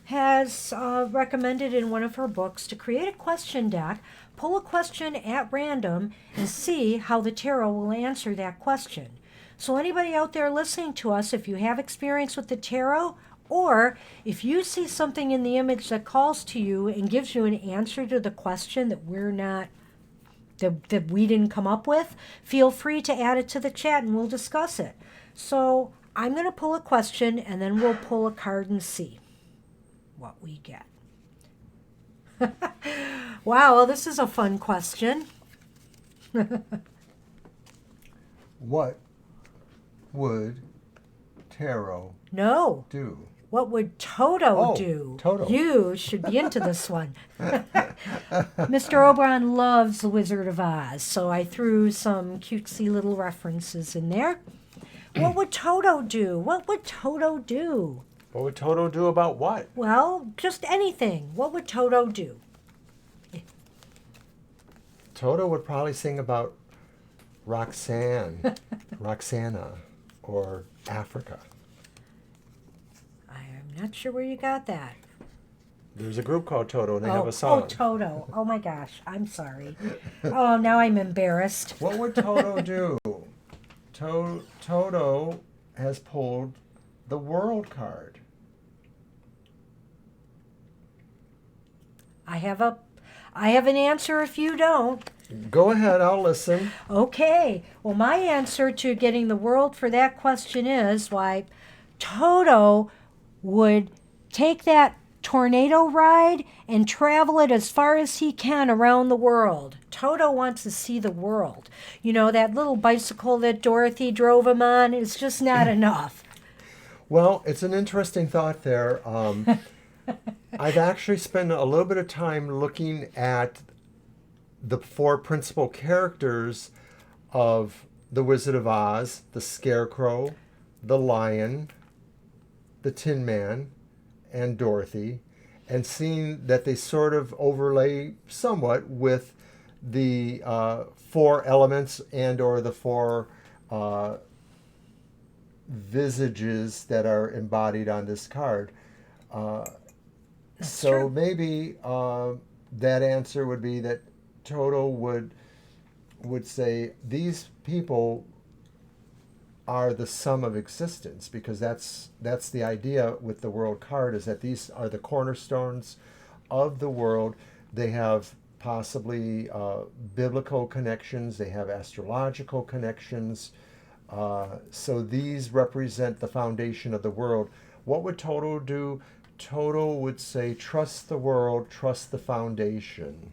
has recommended in one of her books to create a question deck, pull a question at random, and see how the tarot will answer that question. So anybody out there listening to us, if you have experience with the tarot, or if you see something in the image that calls to you and gives you an answer to the question that we didn't come up with, feel free to add it to the chat and we'll discuss it. So I'm going to pull a question and then we'll pull a card and see what we get. Wow, well, this is a fun question. What would tarot No. do? What would Toto do? Toto. You should be into this one. Mr. Oberon loves The Wizard of Oz, so I threw some cutesy little references in there. What would Toto do? What would Toto do? What would Toto do about what? Well, just anything. What would Toto do? Toto would probably sing about Roxanna, or Africa. I'm not sure where you got that. There's a group called Toto, and they have a song. Oh, Toto. Oh, my gosh. I'm sorry. Oh, now I'm embarrassed. What would Toto do? Toto has pulled the World card. I have an answer if you don't. Go ahead, I'll listen. Okay. Well, my answer to getting the World for that question is why Toto would take that tornado ride and travel it as far as he can around the world. Toto wants to see the world. You know, that little bicycle that Dorothy drove him on is just not enough. Well, it's an interesting thought there. I've actually spent a little bit of time looking at the four principal characters of The Wizard of Oz: the Scarecrow, the Lion, the Tin Man, and Dorothy, and seeing that they sort of overlay somewhat with the four elements and or the four visages that are embodied on this card. So true. maybe that answer would be that Toto would say these people are the sum of existence, because that's the idea with the World card, is that these are the cornerstones of the world. They have possibly biblical connections, they have astrological connections, so these represent the foundation of the world. What would Toto do? Toto would say, trust the world, trust the foundation.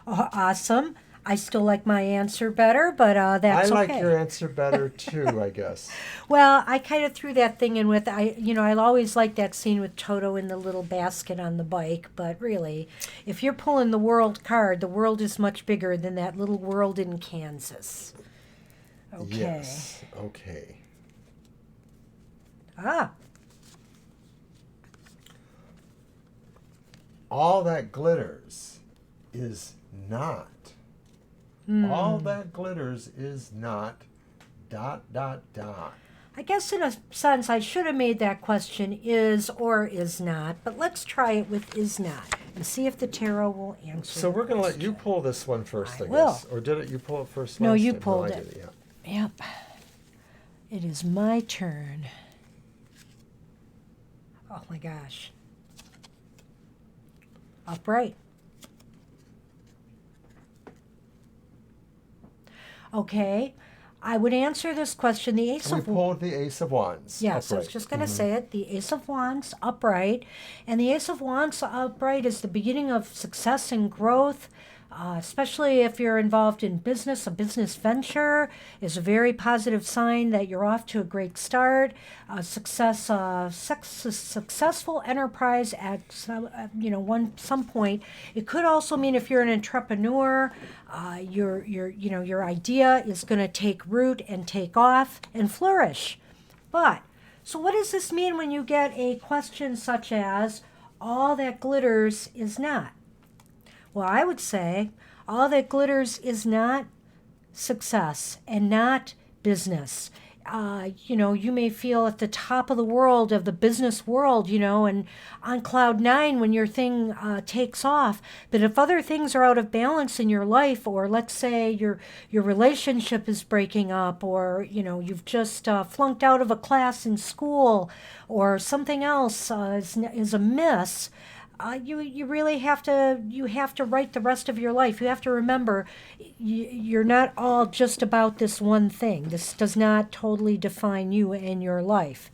Awesome. I still like my answer better, but I that's like okay. your answer better too, I guess. Well, I kind of threw that thing in with I always like that scene with Toto in the little basket on the bike, but really, if you're pulling the world card, the world is much bigger than that little world in Kansas. Okay. Yes. Okay. Ah, All that glitters is not. All that glitters is not. Dot, dot, dot. I guess in a sense I should have made that question is or is not, but let's try it with is not and see if the tarot will answer. So the we're going to let question. you pull this one first, I I will. guess. Or did it? You pull it first No, last you time? pulled I it. did it, yeah. Yep. It is my turn. Oh my gosh. Upright. Okay. I would answer this question. The Ace We of pulled the Ace of Wands. Yes, I was upright. just going to say it. The Ace of Wands upright. And the Ace of Wands upright is the beginning of success and growth, especially if you're involved in business. A business venture is a very positive sign that you're off to a great start. Successful enterprise at some point. It could also mean if you're an entrepreneur, your idea is going to take root and take off and flourish. But, so what does this mean when you get a question such as, all that glitters is not? Well, I would say, all that glitters is not success and not business. You may feel at the top of the world, of the business world, and on cloud nine when your thing takes off. But if other things are out of balance in your life, or let's say your relationship is breaking up, or you've just flunked out of a class in school, or something else is amiss. You really have to write the rest of your life. You have to remember, you're not all just about this one thing. This does not totally define you and your life,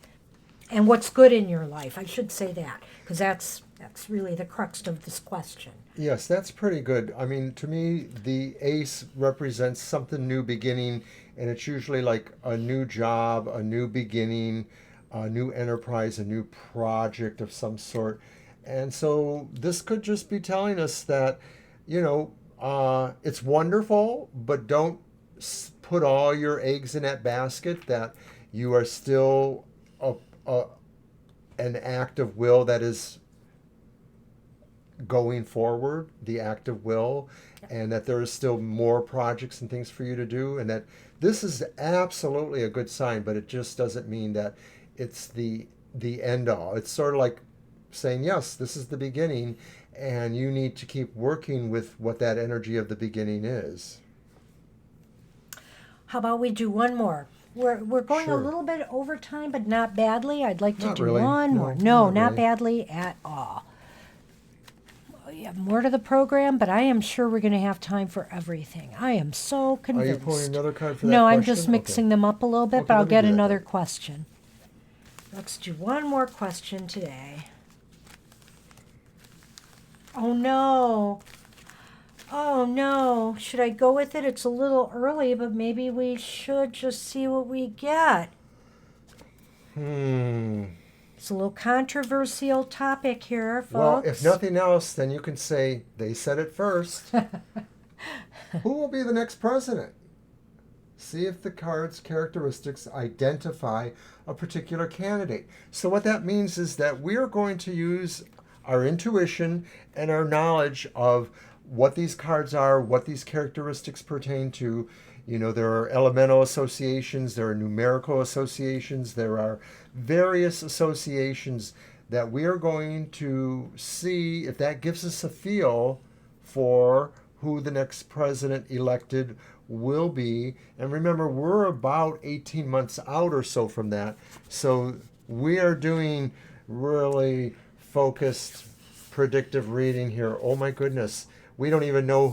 and what's good in your life. I should say that because that's really the crux of this question. Yes, that's pretty good. I mean, to me, the ace represents something new beginning, and it's usually like a new job, a new beginning, a new enterprise, a new project of some sort. And so this could just be telling us that, it's wonderful, but don't put all your eggs in that basket, that you are still a, an act of will that is going forward, the act of will, and that there is still more projects and things for you to do, and that this is absolutely a good sign, but it just doesn't mean that it's the end all. It's sort of like saying, yes, this is the beginning, and you need to keep working with what that energy of the beginning is. How about we do one more? We're going Sure. a little bit over time, but not badly. I'd like to Not do really. one No, more. No, not not really. badly at all. We have more to the program, but I am sure we're going to have time for everything. I am so Are convinced. you pulling another card for that No, question? I'm just mixing Okay. them up a little bit, Okay, but I'll let me get do that another then. question. Let's do one more question today. Oh no. Oh no. Should I go with it? It's a little early, but maybe we should just see what we get. It's a little controversial topic here, folks. Well, if nothing else, then you can say, they said it first. Who will be the next president? See if the card's characteristics identify a particular candidate. So what that means is that we're going to use our intuition and our knowledge of what these cards are, what these characteristics pertain to. There are elemental associations, there are numerical associations, there are various associations that we are going to see if that gives us a feel for who the next president elected will be. And remember, we're about 18 months out or so from that. So we are doing really focused predictive reading here. Oh my goodness. we don't even know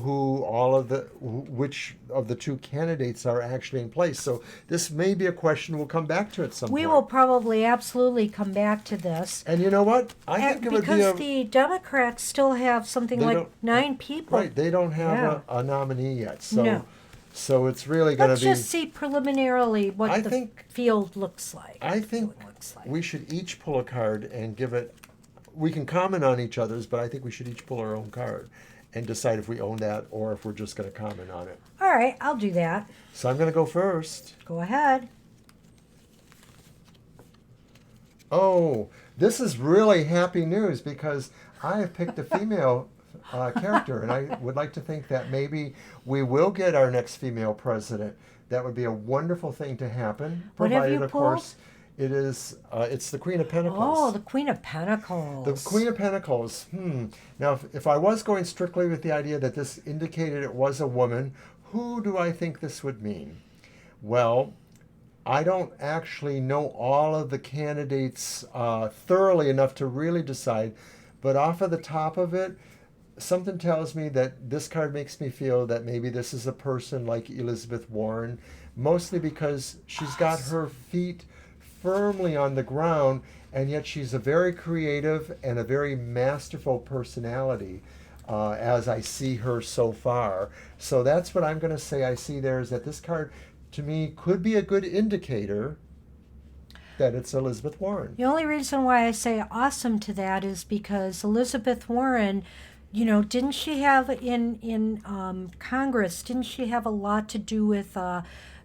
which of the two candidates are actually in place. So this may be a question we'll come back to at some We point. will probably absolutely come back to this. And you know what? I think it would be because the Democrats still have something They like don't- 9 people. right. They don't have Yeah. a nominee yet, so No. so it's really going Let's to be. just see preliminarily what I the think- field looks like. I think What it looks like. we should each pull a card and give it. We can comment on each other's, but I think we should each pull our own card and decide if we own that or if we're just going to comment on it. All right, I'll do that. So I'm going to go first. Go ahead. Oh, this is really happy news because I have picked a female character, and I would like to think that maybe we will get our next female president. That would be a wonderful thing to happen, What have provided, you of pulled? course, it's the Queen of Pentacles. Oh, the Queen of Pentacles. The Queen of Pentacles. Now, if I was going strictly with the idea that this indicated it was a woman, who do I think this would mean? Well, I don't actually know all of the candidates thoroughly enough to really decide, but off of the top of it, something tells me that this card makes me feel that maybe this is a person like Elizabeth Warren, mostly because she's got her feet firmly on the ground, and yet she's a very creative and a very masterful personality as I see her so far. So that's what I'm going to say I see there, is that this card to me could be a good indicator that it's Elizabeth Warren. The only reason why I say awesome to that is because Elizabeth Warren, you know, didn't she have in Congress, didn't she have a lot to do with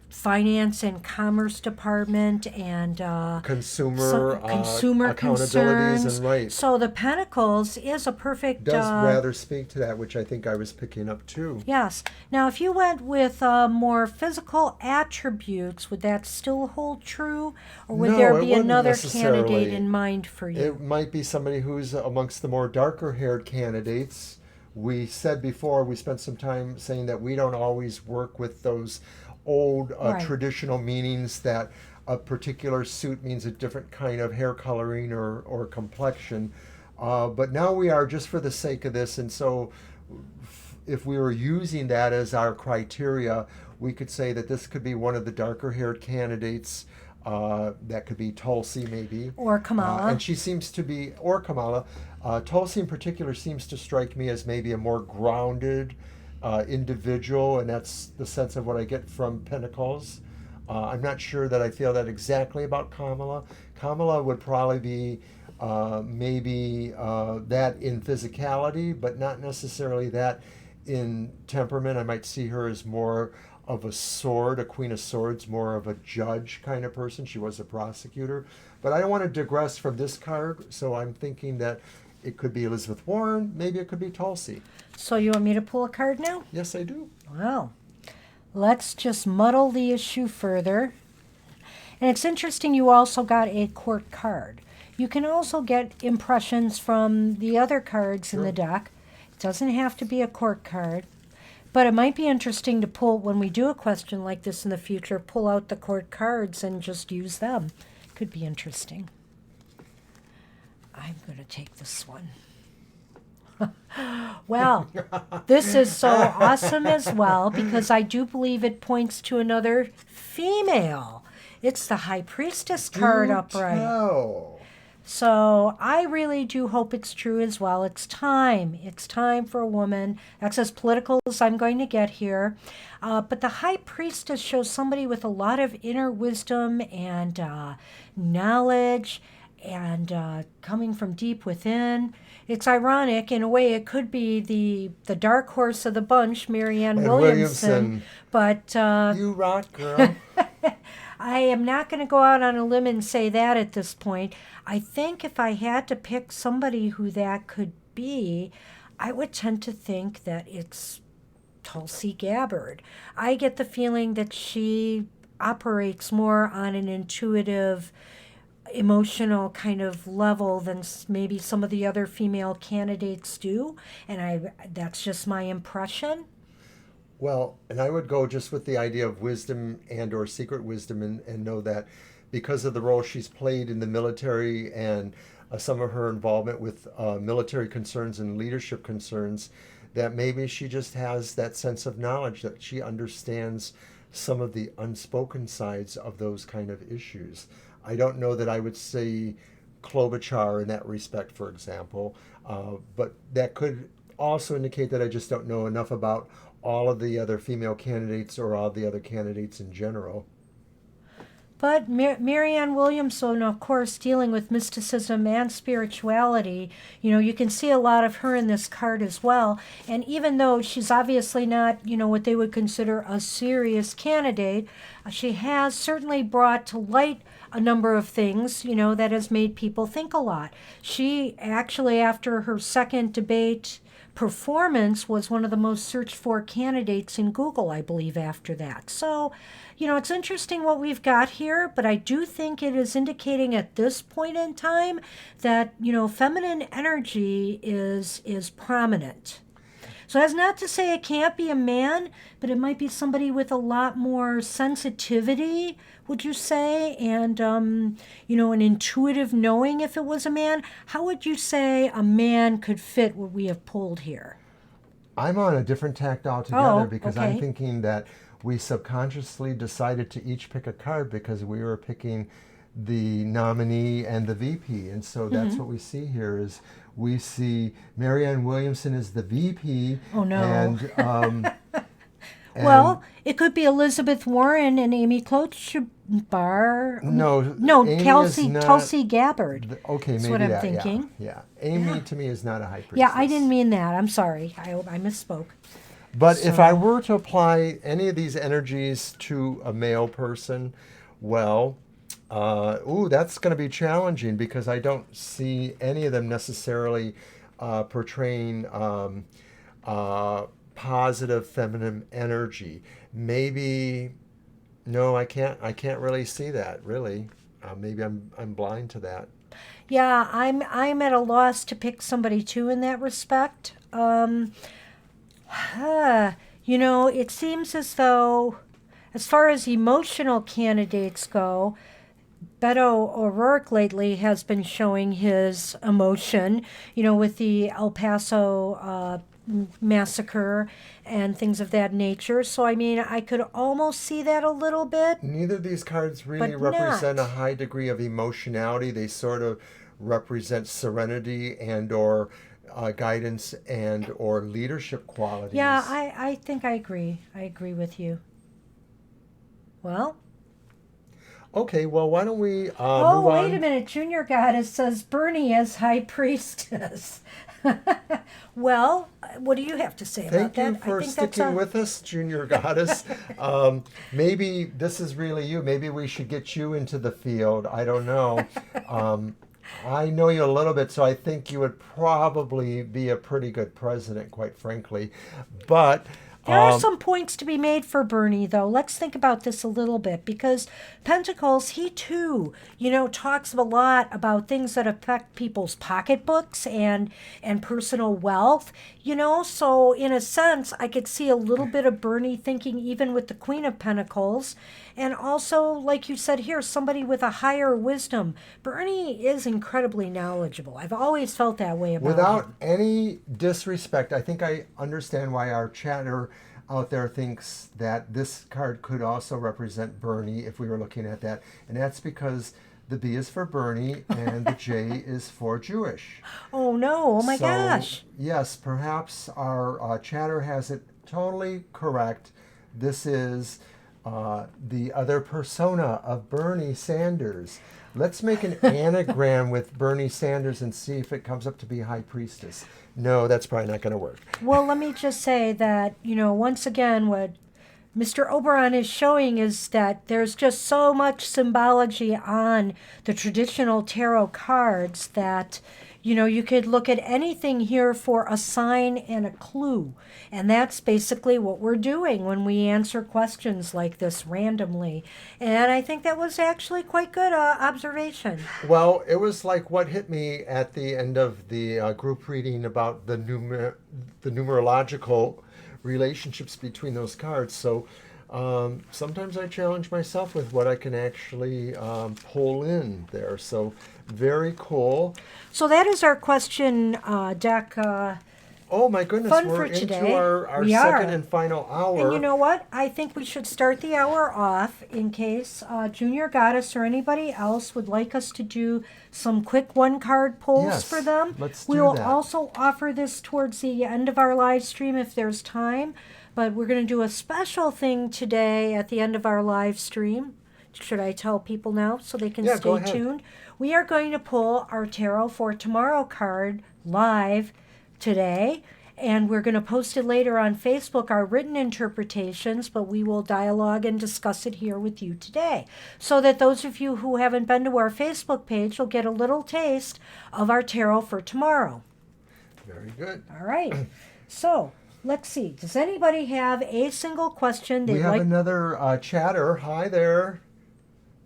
finance and commerce department and Consumer consumer accountabilities concerns? and right. So the Pentacles is a perfect. Does rather speak to that, which I think I was picking up too. Yes. Now, if you went with more physical attributes, would that still hold true, or would No, there it be wouldn't another necessarily. candidate in mind for you? It might be somebody who's amongst the more darker haired candidates. We said before, we spent some time saying that we don't always work with those old Right. traditional meanings that a particular suit means a different kind of hair coloring or complexion. But now we are, just for the sake of this, and so if we were using that as our criteria, we could say that this could be one of the darker haired candidates. That could be Tulsi, maybe. Or Kamala. And she seems to be, or Kamala. Tulsi in particular seems to strike me as maybe a more grounded individual, and that's the sense of what I get from Pentacles. I'm not sure that I feel that exactly about Kamala. Kamala would probably be maybe that in physicality, but not necessarily that in temperament. I might see her as more of a sword, a Queen of Swords, more of a judge kind of person. She was a prosecutor. But I don't want to digress from this card, so I'm thinking that it could be Elizabeth Warren, maybe it could be Tulsi. So you want me to pull a card now? Yes, I do. Well, let's just muddle the issue further. And it's interesting you also got a court card. You can also get impressions from the other cards in the deck. It doesn't have to be a court card. But it might be interesting to pull, when we do a question like this in the future, pull out the court cards and just use them. Could be interesting. I'm going to take this one. Well, this is so awesome as well because I do believe it points to another female. It's the High Priestess card upright. No. So I really do hope it's true as well. It's time. It's time for a woman. That's as political as I'm going to get here. But the High Priestess shows somebody with a lot of inner wisdom and knowledge and coming from deep within. It's ironic. In a way, it could be the dark horse of the bunch, Marianne And Williamson. But You rock, girl. I am not going to go out on a limb and say that at this point. I think if I had to pick somebody who that could be, I would tend to think that it's Tulsi Gabbard. I get the feeling that she operates more on an intuitive, emotional kind of level than maybe some of the other female candidates do, and that's just my impression. Well, and I would go just with the idea of wisdom and or secret wisdom and know that because of the role she's played in the military and some of her involvement with military concerns and leadership concerns, that maybe she just has that sense of knowledge, that she understands some of the unspoken sides of those kind of issues. I don't know that I would say Klobuchar in that respect, for example, but that could also indicate that I just don't know enough about all of the other female candidates or all the other candidates in general. But Marianne Williamson, of course, dealing with mysticism and spirituality, you can see a lot of her in this card as well. And even though she's obviously not, what they would consider a serious candidate, she has certainly brought to light a number of things, that has made people think a lot. She actually, after her second debate performance, was one of the most searched for candidates in Google, I believe, after that. So, it's interesting what we've got here, but I do think it is indicating at this point in time that, feminine energy is prominent. So that's not to say it can't be a man, but it might be somebody with a lot more sensitivity, would you say? And, an intuitive knowing if it was a man. How would you say a man could fit what we have pulled here? I'm on a different tact altogether because okay. I'm thinking that we subconsciously decided to each pick a card because we were picking the nominee and the VP. And so that's what we see here is we see Marianne Williamson as the VP. Oh, no. And well, it could be Elizabeth Warren and Amy Klobuchar. No, Tulsi Gabbard. Okay, maybe that's what I'm that, thinking. Yeah. Amy to me is not a high priestess. Yeah, I didn't mean that. I'm sorry. I misspoke. But if I were to apply any of these energies to a male person, well, that's going to be challenging because I don't see any of them necessarily portraying positive feminine energy. Maybe, no, I can't really see that. Really, maybe I'm blind to that. Yeah, I'm at a loss to pick somebody too in that respect. It seems as though, as far as emotional candidates go, Beto O'Rourke lately has been showing his emotion, with the El Paso massacre and things of that nature. So, I could almost see that a little bit. Neither of these cards really but represent not. a high degree of emotionality. They sort of represent serenity and or guidance and or leadership qualities. Yeah, I think I agree. I agree with you. Well, okay, well, why don't we move oh, on? wait a minute. Junior Goddess says Bernie as High Priestess. Well, what do you have to say about that? Thank you for sticking with us, Junior Goddess. Maybe this is really you. Maybe we should get you into the field. I don't know. I know you a little bit, so I think you would probably be a pretty good president, quite frankly. But there are some points to be made for Bernie, though. Let's think about this a little bit, because Pentacles, he too, talks a lot about things that affect people's pocketbooks and personal wealth, So in a sense, I could see a little bit of Bernie thinking even with the Queen of Pentacles. And also, like you said here, somebody with a higher wisdom. Bernie is incredibly knowledgeable. I've always felt that way about without him. any disrespect, I think I understand why our chatter out there thinks that this card could also represent Bernie if we were looking at that. And that's because the B is for Bernie and the J is for Jewish. Oh, no. Oh, my gosh. Yes, perhaps our chatter has it totally correct. This is the other persona of Bernie Sanders. Let's make an anagram with Bernie Sanders and see if it comes up to be High Priestess. No, that's probably not going to work. Well, let me just say that, once again, what Mr. Oberon is showing is that there's just so much symbology on the traditional tarot cards that, you could look at anything here for a sign and a clue. And that's basically what we're doing when we answer questions like this randomly. And I think that was actually quite good observation. Well, it was like what hit me at the end of the group reading about the numerological relationships between those cards. So sometimes I challenge myself with what I can actually pull in there. So very cool. So that is our question deck Oh my goodness, fun we're for into today. our We second are. and final hour. And you know what? I think we should start the hour off in case Junior Goddess or anybody else would like us to do some quick one card pulls Yes, for them. let's We do will that. also offer this towards the end of our live stream if there's time. But we're going to do a special thing today at the end of our live stream. Should I tell people now so they can Yeah, go stay ahead. tuned? We are going to pull our Tarot for Tomorrow card live today. And we're going to post it later on Facebook, our written interpretations, but we will dialogue and discuss it here with you today. So that those of you who haven't been to our Facebook page will get a little taste of our tarot for tomorrow. Very good. All right. So let's see. Does anybody have a single question We they'd have like? another chatter. Hi there.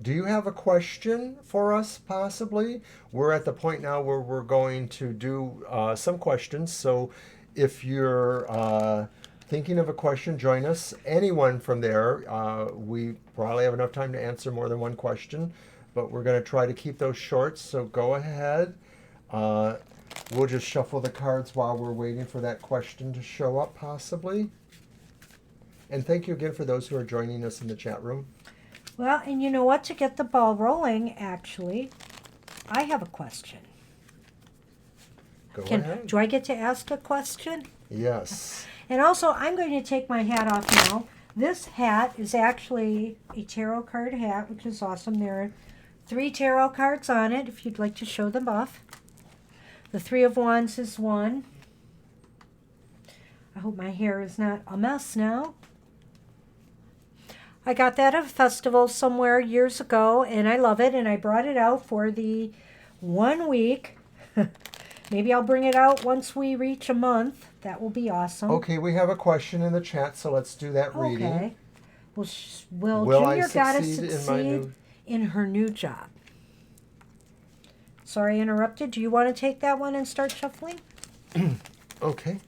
Do you have a question for us, possibly? We're at the point now where we're going to do some questions. So if you're thinking of a question, join us. Anyone from there, we probably have enough time to answer more than one question, but we're going to try to keep those short. So go ahead. We'll just shuffle the cards while we're waiting for that question to show up, possibly. And thank you again for those who are joining us in the chat room. Well, and you know what? To get the ball rolling, actually, I have a question. Go ahead. Do I get to ask a question? Yes. And also, I'm going to take my hat off now. This hat is actually a tarot card hat, which is awesome. There are 3 tarot cards on it, if you'd like to show them off. The 3 of Wands is one. I hope my hair is not a mess now. I got that at a festival somewhere years ago, and I love it, and I brought it out for the 1 week. Maybe I'll bring it out once we reach a month. That will be awesome. Okay, we have a question in the chat, so let's do that reading. Okay. Will Will I Junior Goddess succeed in my succeed new- in her new job? Sorry I interrupted. Do you want to take that one and start shuffling? Okay.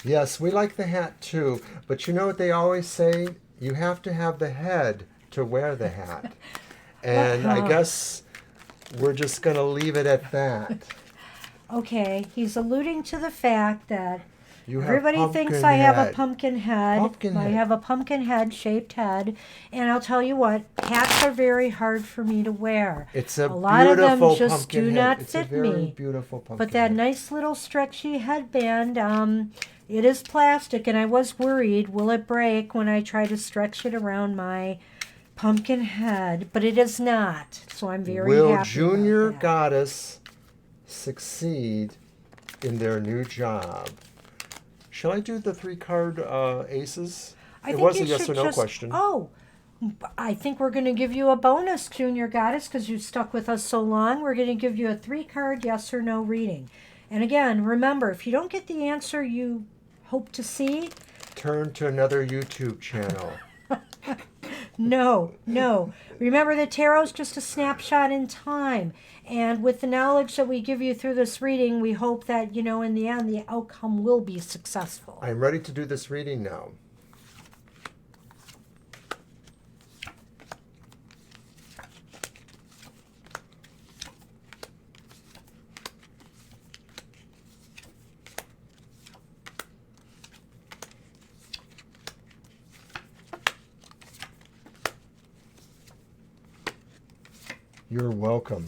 Yes, we like the hat too, but you know what they always say? You have to have the head to wear the hat. And I guess we're just going to leave it at that. Okay, he's alluding to the fact that You have everybody pumpkin thinks I have a head. pumpkin head. Pumpkin I head. have a pumpkin head, shaped head. And I'll tell you what, hats are very hard for me to wear. It's a lot of them beautiful just pumpkin do head. not It's a fit very me. beautiful pumpkin But that head. nice little stretchy headband, it is plastic, and I was worried, will it break when I try to stretch it around my pumpkin head? But it is not, so I'm very Will happy Junior about that. Goddess succeed in their new job? Shall I do the 3-card aces? I It think was you a yes should or no just, question. Oh, I think we're going to give you a bonus, Junior Goddess, because you stuck with us so long. We're going to give you a 3-card yes or no reading. And again, remember, if you don't get the answer you hope to see, Turn to another YouTube channel. no. Remember that tarot's just a snapshot in time. And with the knowledge that we give you through this reading, we hope that, in the end, the outcome will be successful. I'm ready to do this reading now. You're welcome.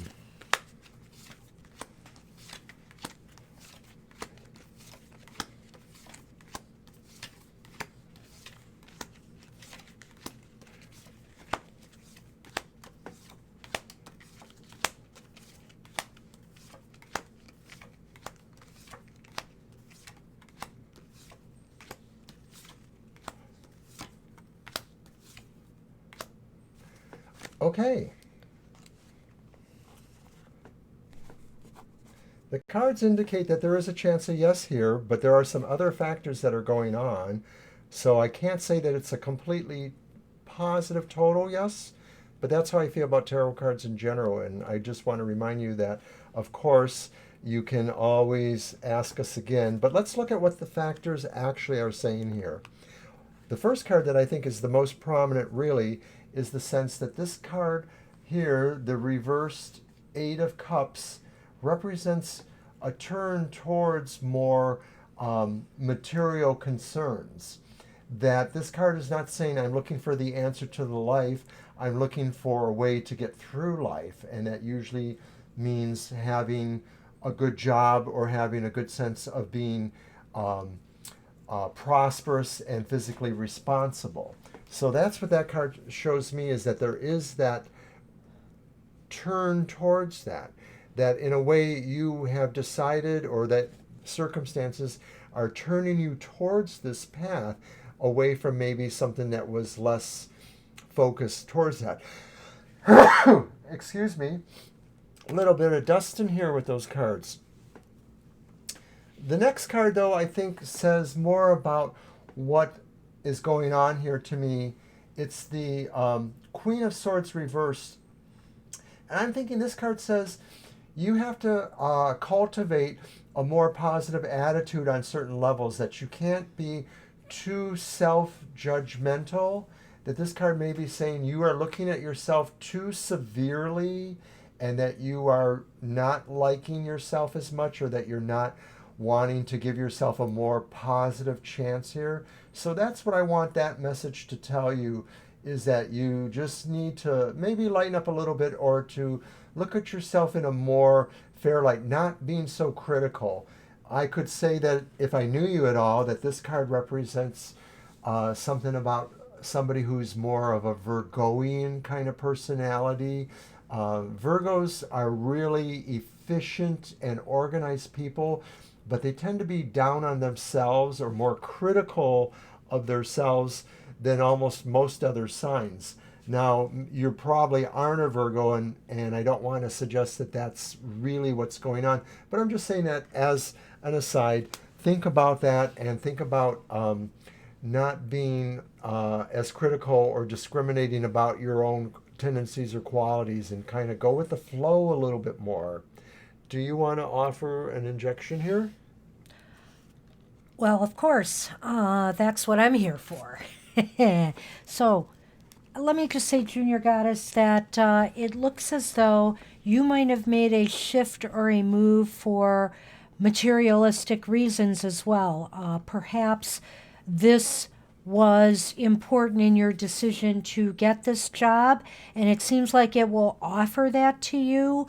Okay. The cards indicate that there is a chance of yes here, but there are some other factors that are going on. So I can't say that it's a completely positive total yes, but that's how I feel about tarot cards in general. And I just want to remind you that, of course, you can always ask us again. But let's look at what the factors actually are saying here. The first card that I think is the most prominent really is the sense that this card here, the reversed 8 of Cups, represents a turn towards more material concerns. That this card is not saying I'm looking for the answer to the life, I'm looking for a way to get through life, and that usually means having a good job or having a good sense of being prosperous and physically responsible. So that's what that card shows me, is that there is that turn towards that. That in a way you have decided, or that circumstances are turning you towards this path, away from maybe something that was less focused towards that. Excuse me. A little bit of dust in here with those cards. The next card, though, I think says more about what is going on here to me. It's the Queen of Swords reversed. And I'm thinking this card says you have to cultivate a more positive attitude on certain levels, that you can't be too self-judgmental, that this card may be saying you are looking at yourself too severely, and that you are not liking yourself as much, or that you're not wanting to give yourself a more positive chance here. So that's what I want that message to tell you, is that you just need to maybe lighten up a little bit, or to look at yourself in a more fair light, not being so critical. I could say that if I knew you at all, that this card represents something about somebody who's more of a Virgoian kind of personality. Virgos are really efficient and organized people, but they tend to be down on themselves, or more critical of themselves than almost most other signs. Now, you probably aren't a Virgo, and I don't want to suggest that that's really what's going on, but I'm just saying that as an aside. Think about that, and think about not being as critical or discriminating about your own tendencies or qualities, and kind of go with the flow a little bit more. Do you want to offer an injection here? Well, of course, that's what I'm here for. So, let me just say, Junior Goddess, that it looks as though you might have made a shift or a move for materialistic reasons as well. Perhaps this was important in your decision to get this job, and it seems like it will offer that to you.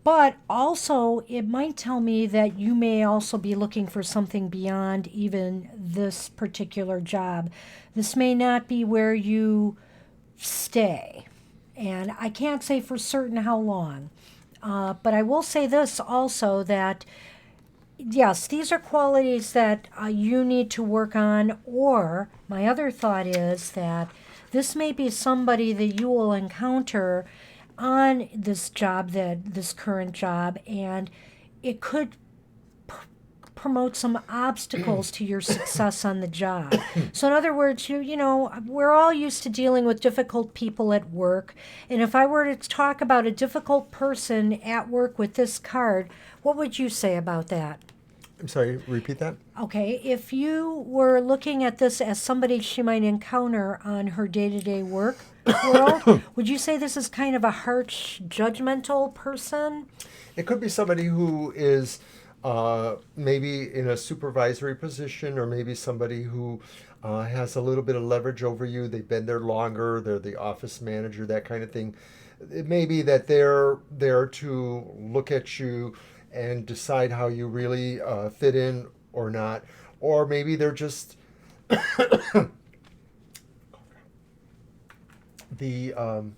But also, it might tell me that you may also be looking for something beyond even this particular job. This may not be where you stay. And I can't say for certain how long. But I will say this also, that yes, these are qualities that you need to work on. Or my other thought is that this may be somebody that you will encounter on this job, that this current job, and it could promote some obstacles to your success on the job. So in other words, you know, we're all used to dealing with difficult people at work, and if I were to talk about a difficult person at work with this card, what would you say about that? I'm sorry, repeat that. Okay, if you were looking at this as somebody she might encounter on her day-to-day work world, would you say this is kind of a harsh, judgmental person? It could be somebody who is maybe in a supervisory position, or maybe somebody who has a little bit of leverage over you. They've been there longer, they're the office manager, that kind of thing. It may be that they're there to look at you and decide how you really fit in or not. Or maybe they're just the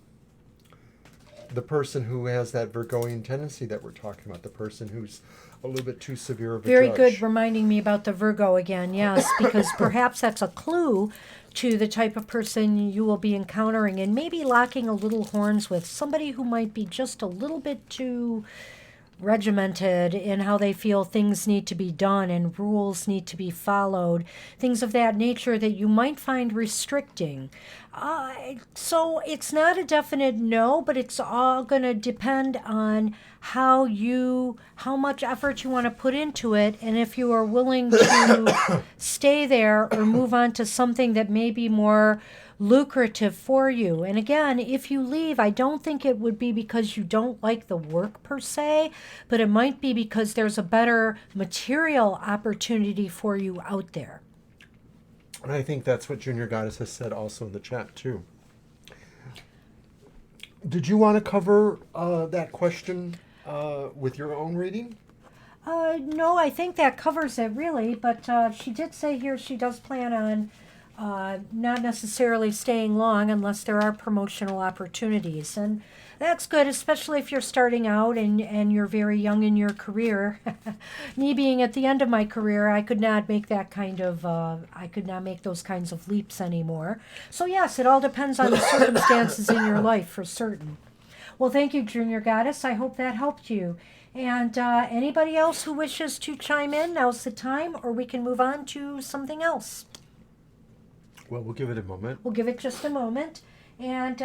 person who has that Virgoian tendency that we're talking about, the person who's a little bit too severe of a Very judge. good, reminding me about the Virgo again, yes, because perhaps that's a clue to the type of person you will be encountering, and maybe locking a little horns with somebody who might be just a little bit too regimented in how they feel things need to be done and rules need to be followed, things of that nature that you might find restricting. So it's not a definite no, but it's all going to depend on how much effort you want to put into it, and if you are willing to stay there or move on to something that may be more lucrative for you. And again, if you leave, I don't think it would be because you don't like the work per se, but it might be because there's a better material opportunity for you out there. And I think that's what Junior Goddess has said also in the chat too. Did you want to cover that question with your own reading? No, I think that covers it really, but she did say here she does plan on not necessarily staying long unless there are promotional opportunities. And that's good, especially if you're starting out and you're very young in your career. Me being at the end of my career, I could not make that kind of, I could not make those kinds of leaps anymore. So yes, it all depends on the circumstances in your life for certain. Well, thank you, Junior Goddess. I hope that helped you. And anybody else who wishes to chime in, now's the time, or we can move on to something else. Well, we'll give it a moment. We'll give it just a moment. And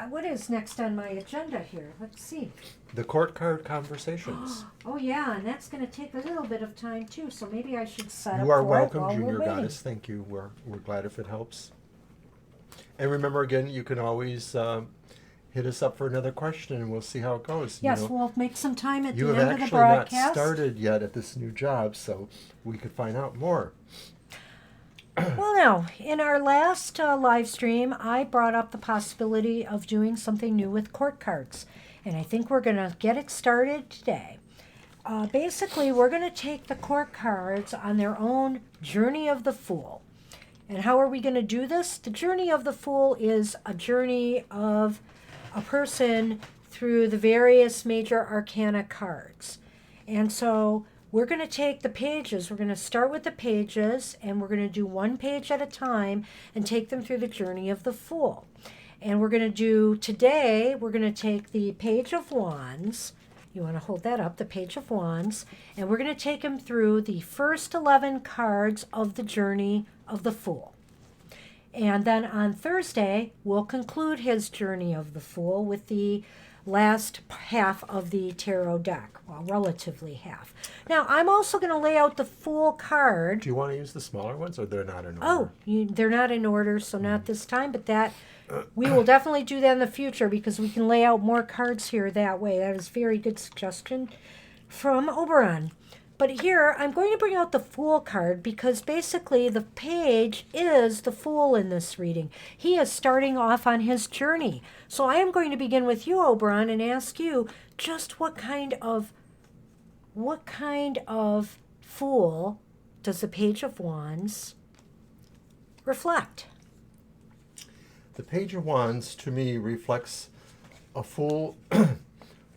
what is next on my agenda here? Let's see. The court card conversations. Oh, yeah, and that's going to take a little bit of time, too, so maybe I should set up You are for it welcome, while Junior we're waiting. Goddess. Thank you. We're glad if it helps. And remember, again, you can always hit us up for another question, and we'll see how it goes. Yes, You know, we'll make some time at you the have end of the actually not broadcast. started yet at this new job, so we could find out more. Well, now, in our last live stream, I brought up the possibility of doing something new with court cards, and I think we're going to get it started today. Basically, we're going to take the court cards on their own journey of the Fool. And how are we going to do this? The journey of the Fool is a journey of a person through the various major arcana cards. And so we're going to take the pages, we're going to start with the pages, and we're going to do one page at a time and take them through the journey of the Fool. And we're going to do, today, we're going to take the Page of Wands. You want to hold that up, the Page of Wands. And we're going to take him through the first 11 cards of the journey of the Fool. And then on Thursday, we'll conclude his journey of the Fool with the last half of the tarot deck, well, relatively half. Now, I'm also going to lay out the Fool card. Do you want to use the smaller ones, or they're not in order? Oh, they're not in order, so not this time, but that we will definitely do that in the future because we can lay out more cards here that way. That is a very good suggestion from Oberon. But here, I'm going to bring out the Fool card because basically the page is the Fool in this reading. He is starting off on his journey. So I am going to begin with you, Oberon, and ask you just what kind of Fool does the Page of Wands reflect? The Page of Wands, to me, reflects a fool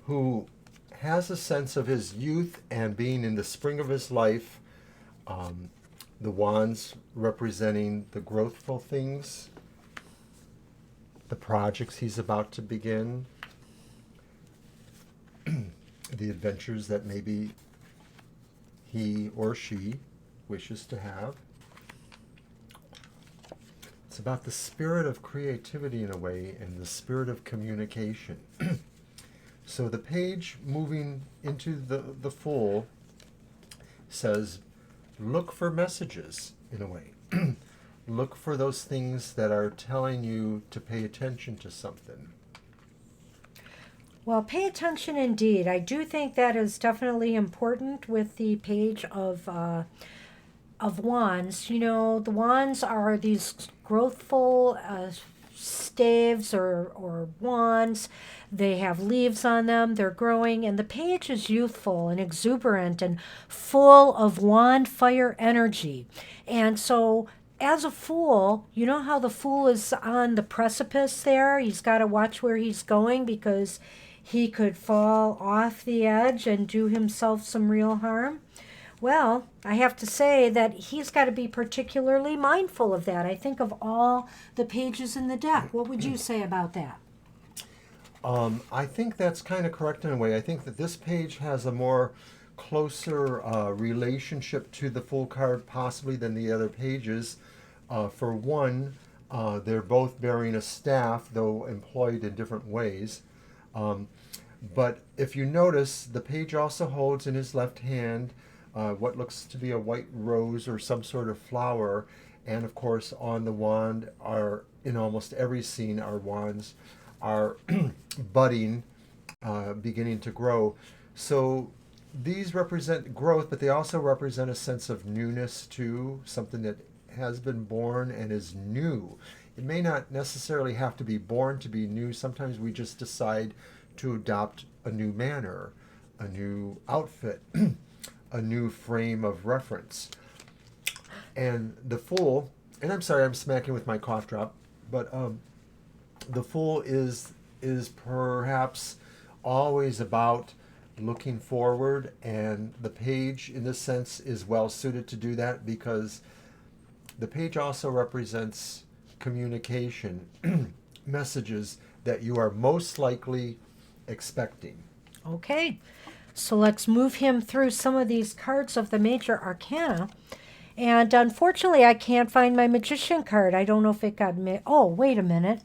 who has a sense of his youth and being in the spring of his life. The wands representing the growthful things, the projects he's about to begin, the adventures that maybe he or she wishes to have. It's about the spirit of creativity in a way and the spirit of communication. So the page moving into the Fool says, look for messages in a way. Look for those things that are telling you to pay attention to something. Well, pay attention indeed. I do think that is definitely important with the Page of Wands. You know, the wands are these growthful staves or wands. They have leaves on them. They're growing. And the page is youthful and exuberant and full of wand fire energy. And so as a fool, you know how the fool is on the precipice there? He's got to watch where he's going because he could fall off the edge and do himself some real harm. Well, I have to say that he's got to be particularly mindful of that. I think of all the pages in the deck. What would you say about that? I think that's kind of correct in a way. I think that this page has a more closer relationship to the Fool card possibly than the other pages. For one, they're both bearing a staff, though employed in different ways. But if you notice, the page also holds in his left hand what looks to be a white rose or some sort of flower, And of course, on the wand are, in almost every scene, our wands are budding, beginning to grow. So these represent growth, but they also represent a sense of newness too, something that has been born and is new. It may not necessarily have to be born to be new. Sometimes we just decide to adopt a new manner, a new outfit, a new frame of reference. And the Fool, and I'm sorry, I'm smacking with my cough drop, but the Fool is perhaps always about looking forward, and the Page, in this sense, is well suited to do that because the Page also represents communication, messages that you are most likely expecting. Okay, so let's move him through some of these cards of the major arcana. And unfortunately, I can't find my magician card. I don't know if it got oh, wait a minute.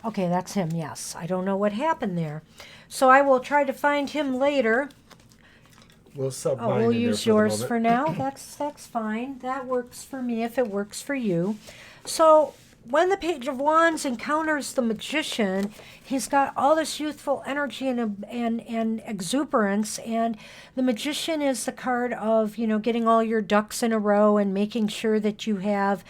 Okay, that's him, yes. I don't know what happened there. So I will try to find him later. We'll sub Oh, mine we'll in there use for the yours moment. for now. That's fine. That works for me if it works for you. So when the Page of Wands encounters the Magician, he's got all this youthful energy and exuberance, and the Magician is the card of, you know, getting all your ducks in a row and making sure that you have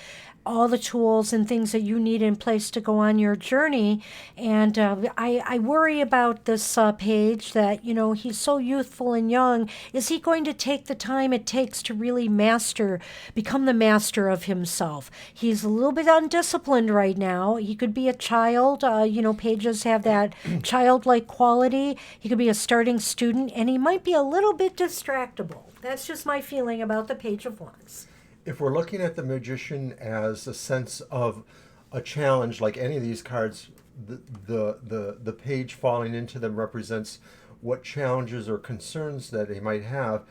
all the tools and things that you need in place to go on your journey. And I worry about this Page that, you know, he's so youthful and young. Is he going to take the time it takes to really become the master of himself? He's a little bit undisciplined right now. He could be a child. You know, Pages have that childlike quality. He could be a starting student, and he might be a little bit distractible. That's just my feeling about the Page of Wands. If we're looking at the Magician as a sense of a challenge, like any of these cards, the page falling into them represents what challenges or concerns that he might have.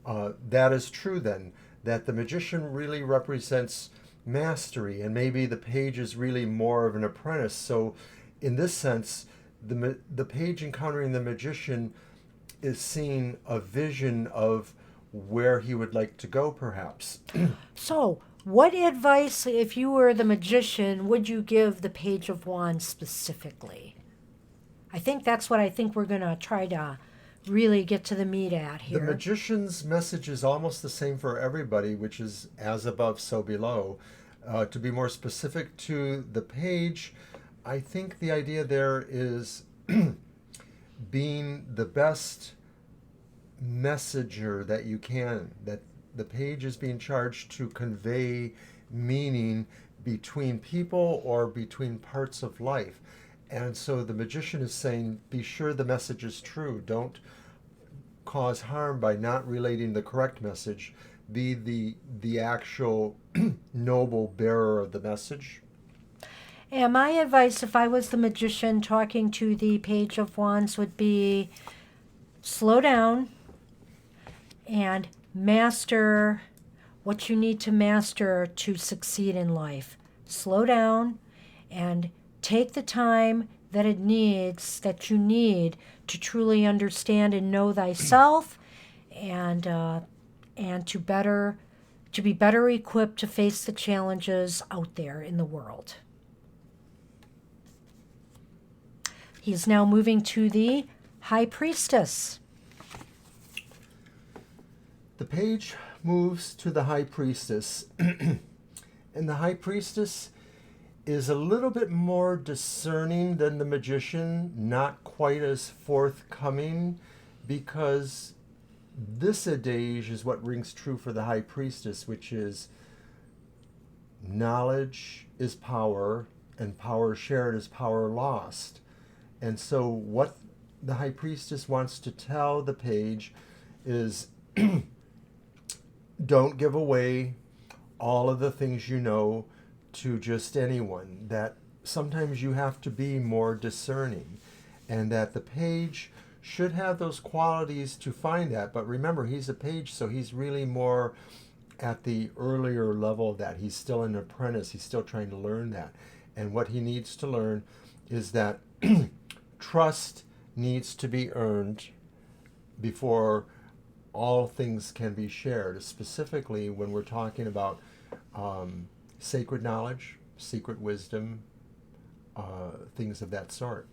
That is true then, that the Magician really represents mastery, and maybe the page is really more of an apprentice. So in this sense, the page encountering the Magician is seeing a vision of where he would like to go, perhaps. So, what advice, if you were the Magician, would you give the Page of Wands specifically? I think that's what I think we're going to try to really get to the meat at The here. Magician's message is almost the same for everybody, which is as above, so below. To be more specific to the page, I think the idea there is being the best messenger that you can, that the page is being charged to convey meaning between people or between parts of life. And so the Magician is saying, be sure the message is true. Don't cause harm by not relating the correct message. Be the actual noble bearer of the message. And my advice, if I was the Magician talking to the Page of Wands, would be slow down and master what you need to master to succeed in life. Slow down and take the time that you need to truly understand and know thyself, and to be better equipped to face the challenges out there in the world. He is now moving to the High Priestess. The page moves to the High Priestess, and the High Priestess is a little bit more discerning than the Magician, not quite as forthcoming, because this adage is what rings true for the High Priestess, which is knowledge is power, and power shared is power lost. And so what the High Priestess wants to tell the page is don't give away all of the things you know to just anyone, that sometimes you have to be more discerning, and that the page should have those qualities to find that. But remember, he's a page, so he's really more at the earlier level of that. He's still an apprentice. He's still trying to learn that. And what he needs to learn is that trust needs to be earned before all things can be shared, specifically when we're talking about sacred knowledge, secret wisdom, things of that sort.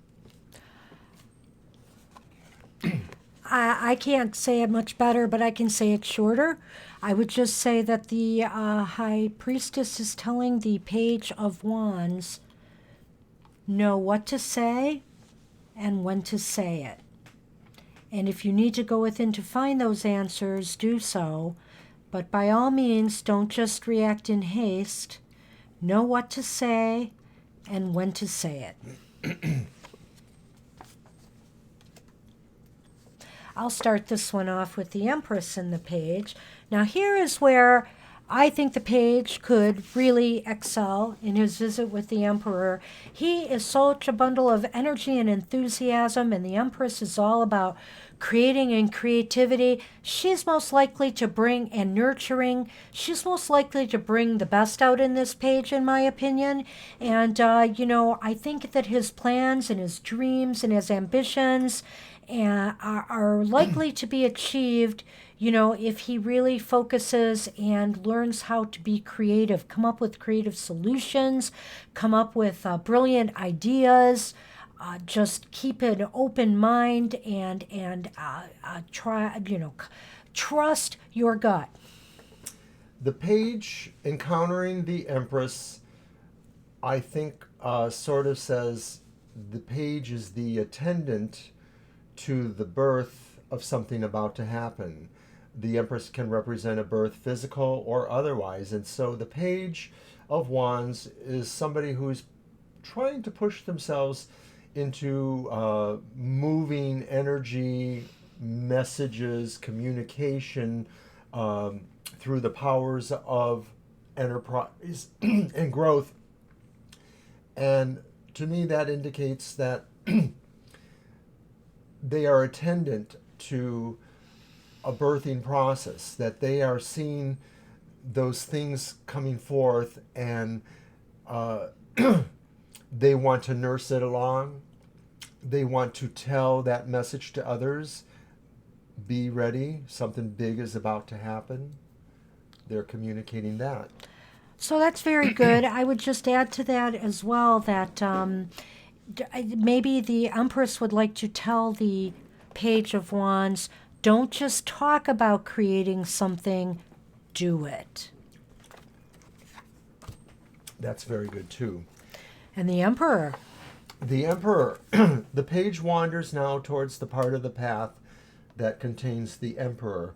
I can't say it much better, but I can say it shorter. I would just say that the High Priestess is telling the Page of Wands know what to say and when to say it. And if you need to go within to find those answers, do so. But by all means, don't just react in haste. Know what to say and when to say it. I'll start this one off with the Empress in the page. Now here is where I think the page could really excel in his visit with the Emperor. He is such a bundle of energy and enthusiasm, and the Empress is all about creating and creativity. She's most likely to bring, and nurturing, she's most likely to bring the best out in this page, in my opinion. And, I think that his plans and his dreams and his ambitions are likely to be achieved, if he really focuses and learns how to be creative, come up with creative solutions, come up with brilliant ideas, just keep an open mind and trust your gut. The page encountering the Empress, I think, sort of says the page is the attendant to the birth of something about to happen. The Empress can represent a birth, physical or otherwise, and so the Page of Wands is somebody who's trying to push themselves into moving energy, messages, communication through the powers of enterprise and growth. And to me, that indicates that they are attendant to a birthing process, that they are seeing those things coming forth, and they want to nurse it along. They want to tell that message to others. Be ready, something big is about to happen. They're communicating that. So that's very good. I would just add to that as well that maybe the Empress would like to tell the Page of Wands, don't just talk about creating something, do it. That's very good too. And the Emperor. The Emperor, the page wanders now towards the part of the path that contains the Emperor.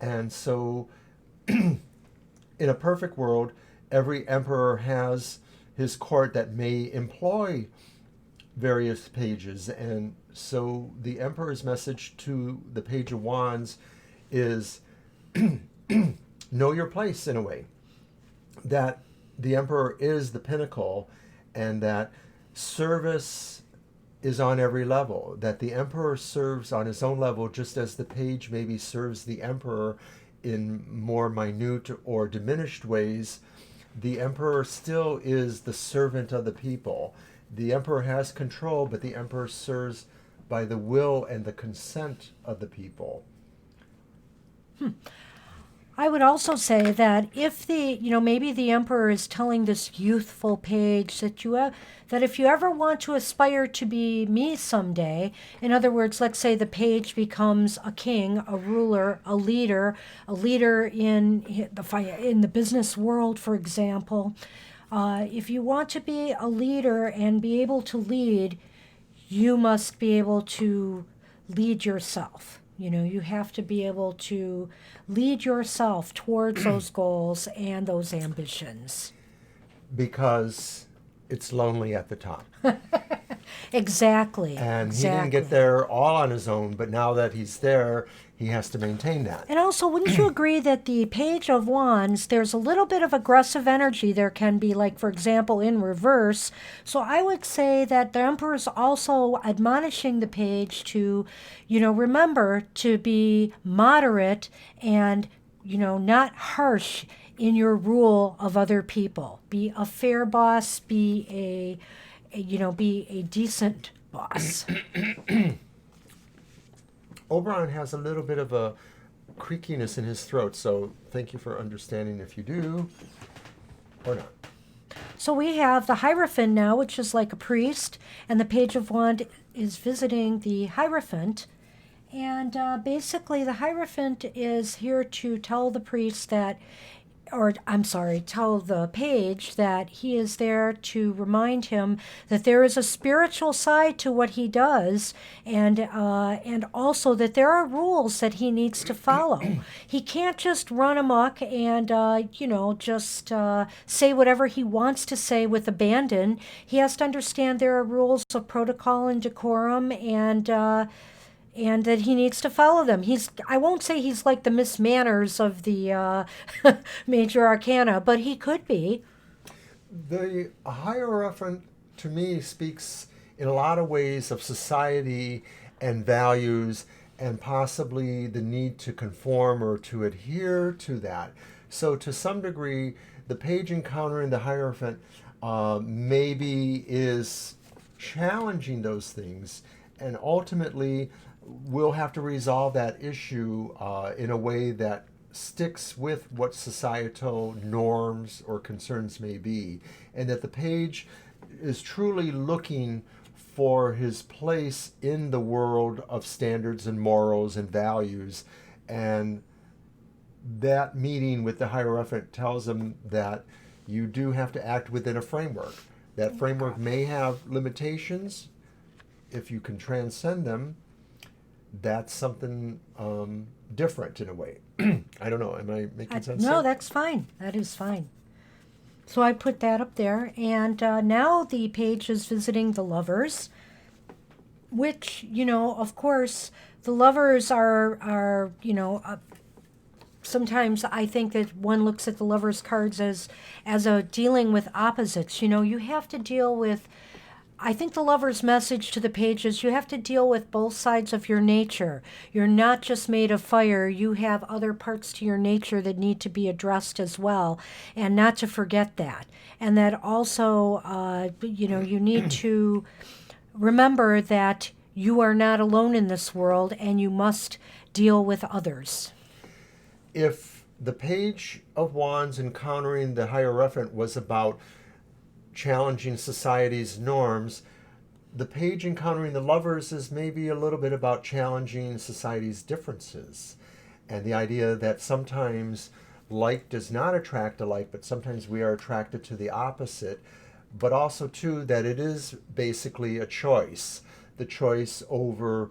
And so, in a perfect world, every emperor has his court that may employ various pages. And so the Emperor's message to the Page of Wands is know your place, in a way. That the Emperor is the pinnacle, and that service is on every level. That the Emperor serves on his own level, just as the page maybe serves the Emperor in more minute or diminished ways. The Emperor still is the servant of the people. The Emperor has control, but the Emperor serves by the will and the consent of the people. I would also say that if maybe the Emperor is telling this youthful page that if you ever want to aspire to be me someday, in other words, let's say the page becomes a king, a ruler, a leader in the business world, for example. If you want to be a leader and be able to lead, you must be able to lead yourself. You have to be able to lead yourself towards those goals and those ambitions. Because it's lonely at the top. Exactly. And exactly. he didn't get there all on his own, but now that he's there, he has to maintain that. And also, wouldn't you agree that the Page of Wands, there's a little bit of aggressive energy there can be, like, for example, in reverse. So I would say that the Emperor's also admonishing the page to, remember to be moderate and, not harsh in your rule of other people. Be a fair boss, be a decent boss. Oberon has a little bit of a creakiness in his throat, so thank you for understanding if you do. or not. So we have the Hierophant now, which is like a priest, and the Page of Wands is visiting the Hierophant. And basically, the Hierophant is here to tell the priest that, or I'm sorry, tell the page that he is there to remind him that there is a spiritual side to what he does, and also that there are rules that he needs to follow. He can't just run amok and just say whatever he wants to say with abandon. He has to understand there are rules of protocol and decorum, and that he needs to follow them. I won't say he's like the Miss Manners of the major arcana, but he could be. The Hierophant, to me, speaks in a lot of ways of society and values and possibly the need to conform or to adhere to that. So, to some degree, the page encountering the Hierophant maybe is challenging those things, and ultimately we'll have to resolve that issue in a way that sticks with what societal norms or concerns may be, and that the page is truly looking for his place in the world of standards and morals and values. And that meeting with the Hierophant tells him that you do have to act within a framework. That framework may have limitations. If you can transcend them, that's something different in a way. I don't know. Am I making sense? No, there? that's fine. That is fine. So I put that up there. And now the page is visiting the Lovers, which, of course, the Lovers are sometimes I think that one looks at the Lovers cards as a dealing with opposites. You have to deal with, I think the Lover's message to the page is you have to deal with both sides of your nature. You're not just made of fire. You have other parts to your nature that need to be addressed as well, and not to forget that. And that also, you need to remember that you are not alone in this world, and you must deal with others. If the Page of Wands encountering the Hierophant was about challenging society's norms, the Page encountering the Lovers is maybe a little bit about challenging society's differences. And the idea that sometimes like does not attract alike, but sometimes we are attracted to the opposite. But also, too, that it is basically a choice, the choice over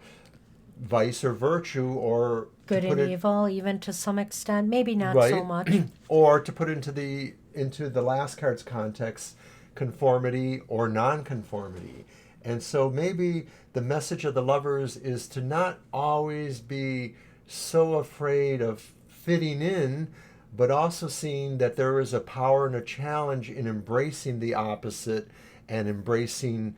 vice or virtue, or Good and evil, even to some extent, maybe not so right, much. or to put into the last card's context, conformity or nonconformity. And so maybe the message of the Lovers is to not always be so afraid of fitting in, but also seeing that there is a power and a challenge in embracing the opposite and embracing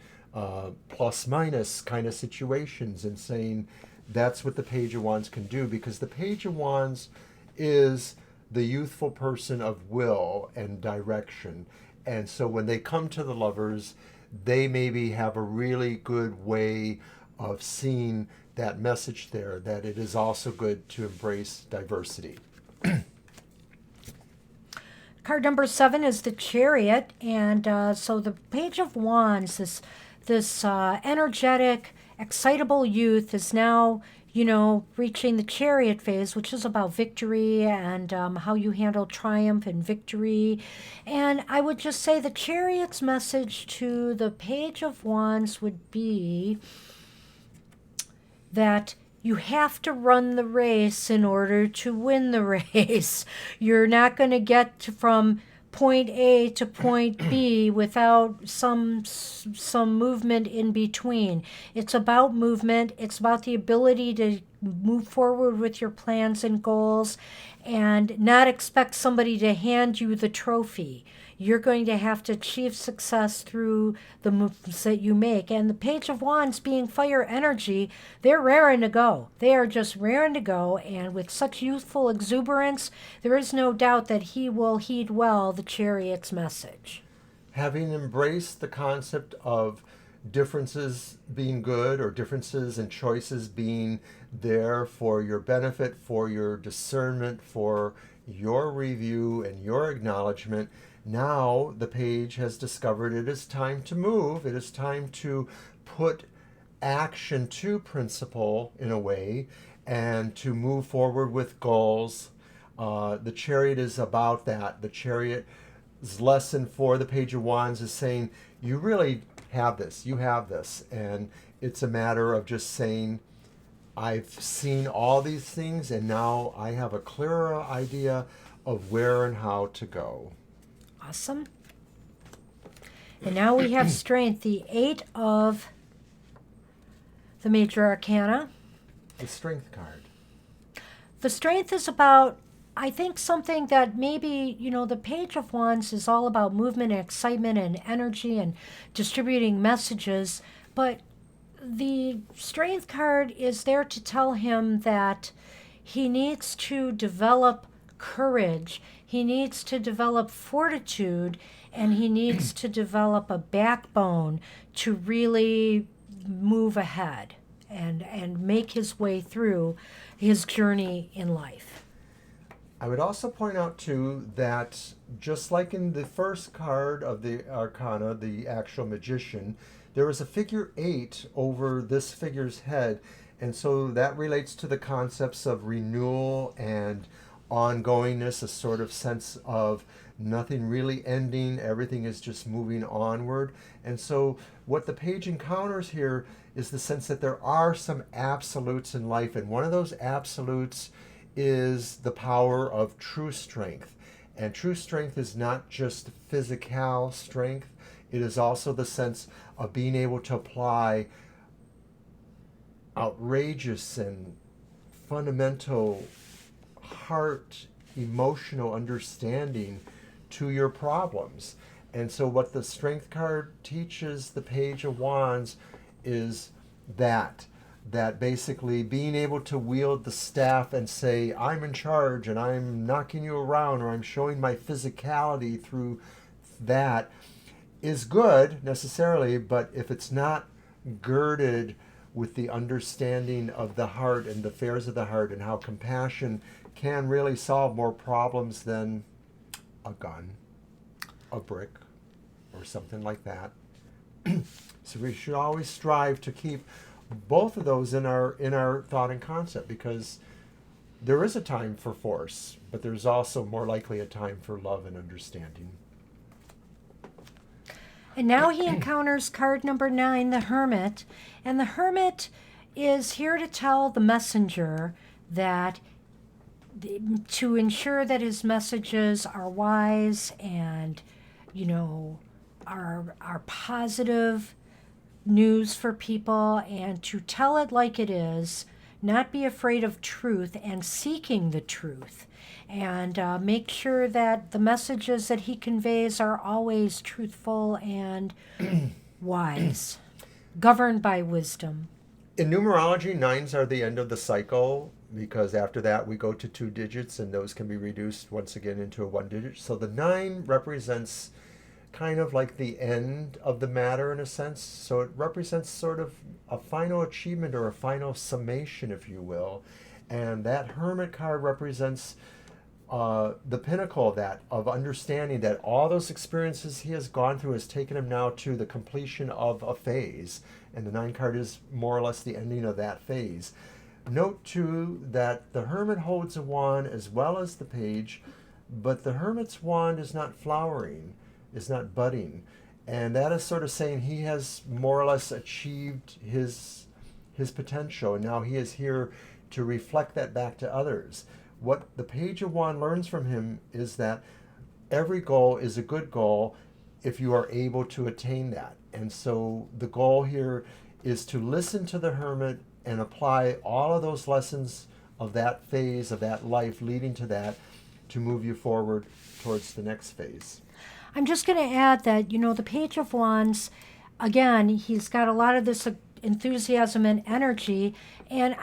plus minus kind of situations, and saying that's what the Page of Wands can do, because the Page of Wands is the youthful person of will and direction. And so when they come to the Lovers, they maybe have a really good way of seeing that message there, that it is also good to embrace diversity. Card number 7 is the Chariot, and so the Page of Wands, this energetic, excitable youth, is now reaching the Chariot phase, which is about victory and how you handle triumph and victory. And I would just say the Chariot's message to the Page of Wands would be that you have to run the race in order to win the race. You're not going to get from point A to point B without some movement in between. It's about movement. It's about the ability to move forward with your plans and goals and not expect somebody to hand you the trophy. You're going to have to achieve success through the moves that you make. And the Page of Wands, being fire energy, they're raring to go. They are just raring to go. And with such youthful exuberance, there is no doubt that he will heed well the Chariot's message. Having embraced the concept of differences being good, or differences and choices being there for your benefit, for your discernment, for your review and your acknowledgement, Now the page has discovered it is time to move. It is time to put action to principle in a way and to move forward with goals. The chariot is about that. The chariot's lesson for the Page of Wands is saying, you really have this. You have this. And it's a matter of just saying, I've seen all these things and now I have a clearer idea of where and how to go. Awesome. And now we have strength, the 8 of the major arcana. The strength card. The strength is about, I think, something that maybe, the Page of Wands is all about movement and excitement and energy and distributing messages, but the strength card is there to tell him that he needs to develop courage, he needs to develop fortitude, and he needs to develop a backbone to really move ahead and make his way through his journey in life. I would also point out, too, that just like in the first card of the Arcana, the actual magician, there is a figure 8 over this figure's head. And so that relates to the concepts of renewal and ongoingness, a sort of sense of nothing really ending, everything is just moving onward. And so what the page encounters here is the sense that there are some absolutes in life, and one of those absolutes is the power of true strength. And true strength is not just physical strength, it is also the sense of being able to apply outrageous and fundamental heart emotional understanding to your problems. And so what the strength card teaches the Page of Wands is that basically being able to wield the staff and say, I'm in charge and I'm knocking you around, or I'm showing my physicality through that, is good necessarily, but if it's not girded with the understanding of the heart and the affairs of the heart and how compassion can really solve more problems than a gun, a brick, or something like that. So we should always strive to keep both of those in our thought and concept, because there is a time for force, but there's also more likely a time for love and understanding. And now he encounters card number 9, the Hermit. And the Hermit is here to tell the messenger that to ensure that his messages are wise and, are positive news for people, and to tell it like it is, not be afraid of truth and seeking the truth, and make sure that the messages that he conveys are always truthful and wise, governed by wisdom. In numerology, 9s are the end of the cycle, because after that we go to 2 digits, and those can be reduced once again into a 1 digit. So the 9 represents kind of like the end of the matter in a sense. So it represents sort of a final achievement or a final summation, if you will. And that Hermit card represents the pinnacle of that, of understanding that all those experiences he has gone through has taken him now to the completion of a phase. And the 9 card is more or less the ending of that phase. Note too that the Hermit holds a wand as well as the Page, but the Hermit's wand is not flowering, is not budding. And that is sort of saying he has more or less achieved his potential, and now he is here to reflect that back to others. What the Page of Wands learns from him is that every goal is a good goal if you are able to attain that. And so the goal here is to listen to the Hermit and apply all of those lessons of that phase, of that life leading to that, to move you forward towards the next phase. I'm just going to add that, the Page of Wands, again, he's got a lot of this enthusiasm and energy. And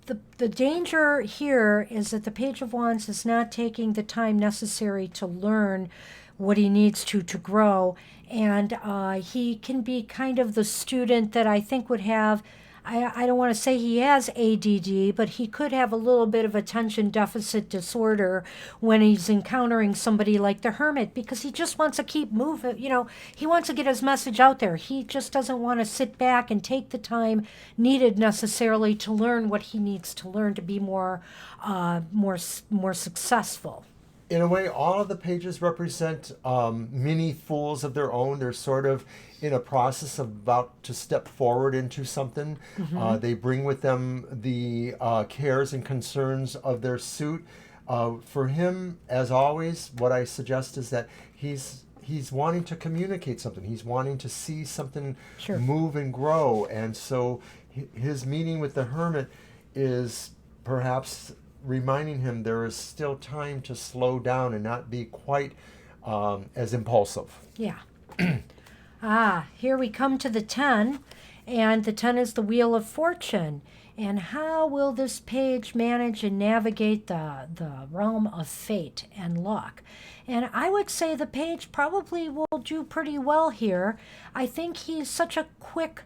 the danger here is that the Page of Wands is not taking the time necessary to learn what he needs to grow. And he can be kind of the student that I think would have I don't want to say he has ADD, but he could have a little bit of attention deficit disorder when he's encountering somebody like the hermit, because he just wants to keep moving. He wants to get his message out there. He just doesn't want to sit back and take the time needed necessarily to learn what he needs to learn to be more successful. In a way, all of the pages represent mini fools of their own. They're sort of in a process of about to step forward into something. They bring with them the cares and concerns of their suit. For him, as always, what I suggest is that he's wanting to communicate something. He's wanting to see something Sure. move and grow. And so his meeting with the hermit is perhaps reminding him there is still time to slow down and not be quite as impulsive. Yeah. Here we come to the 10, and the 10 is the Wheel of Fortune. And how will this page manage and navigate the realm of fate and luck? And I would say the page probably will do pretty well here. I think he's such a quick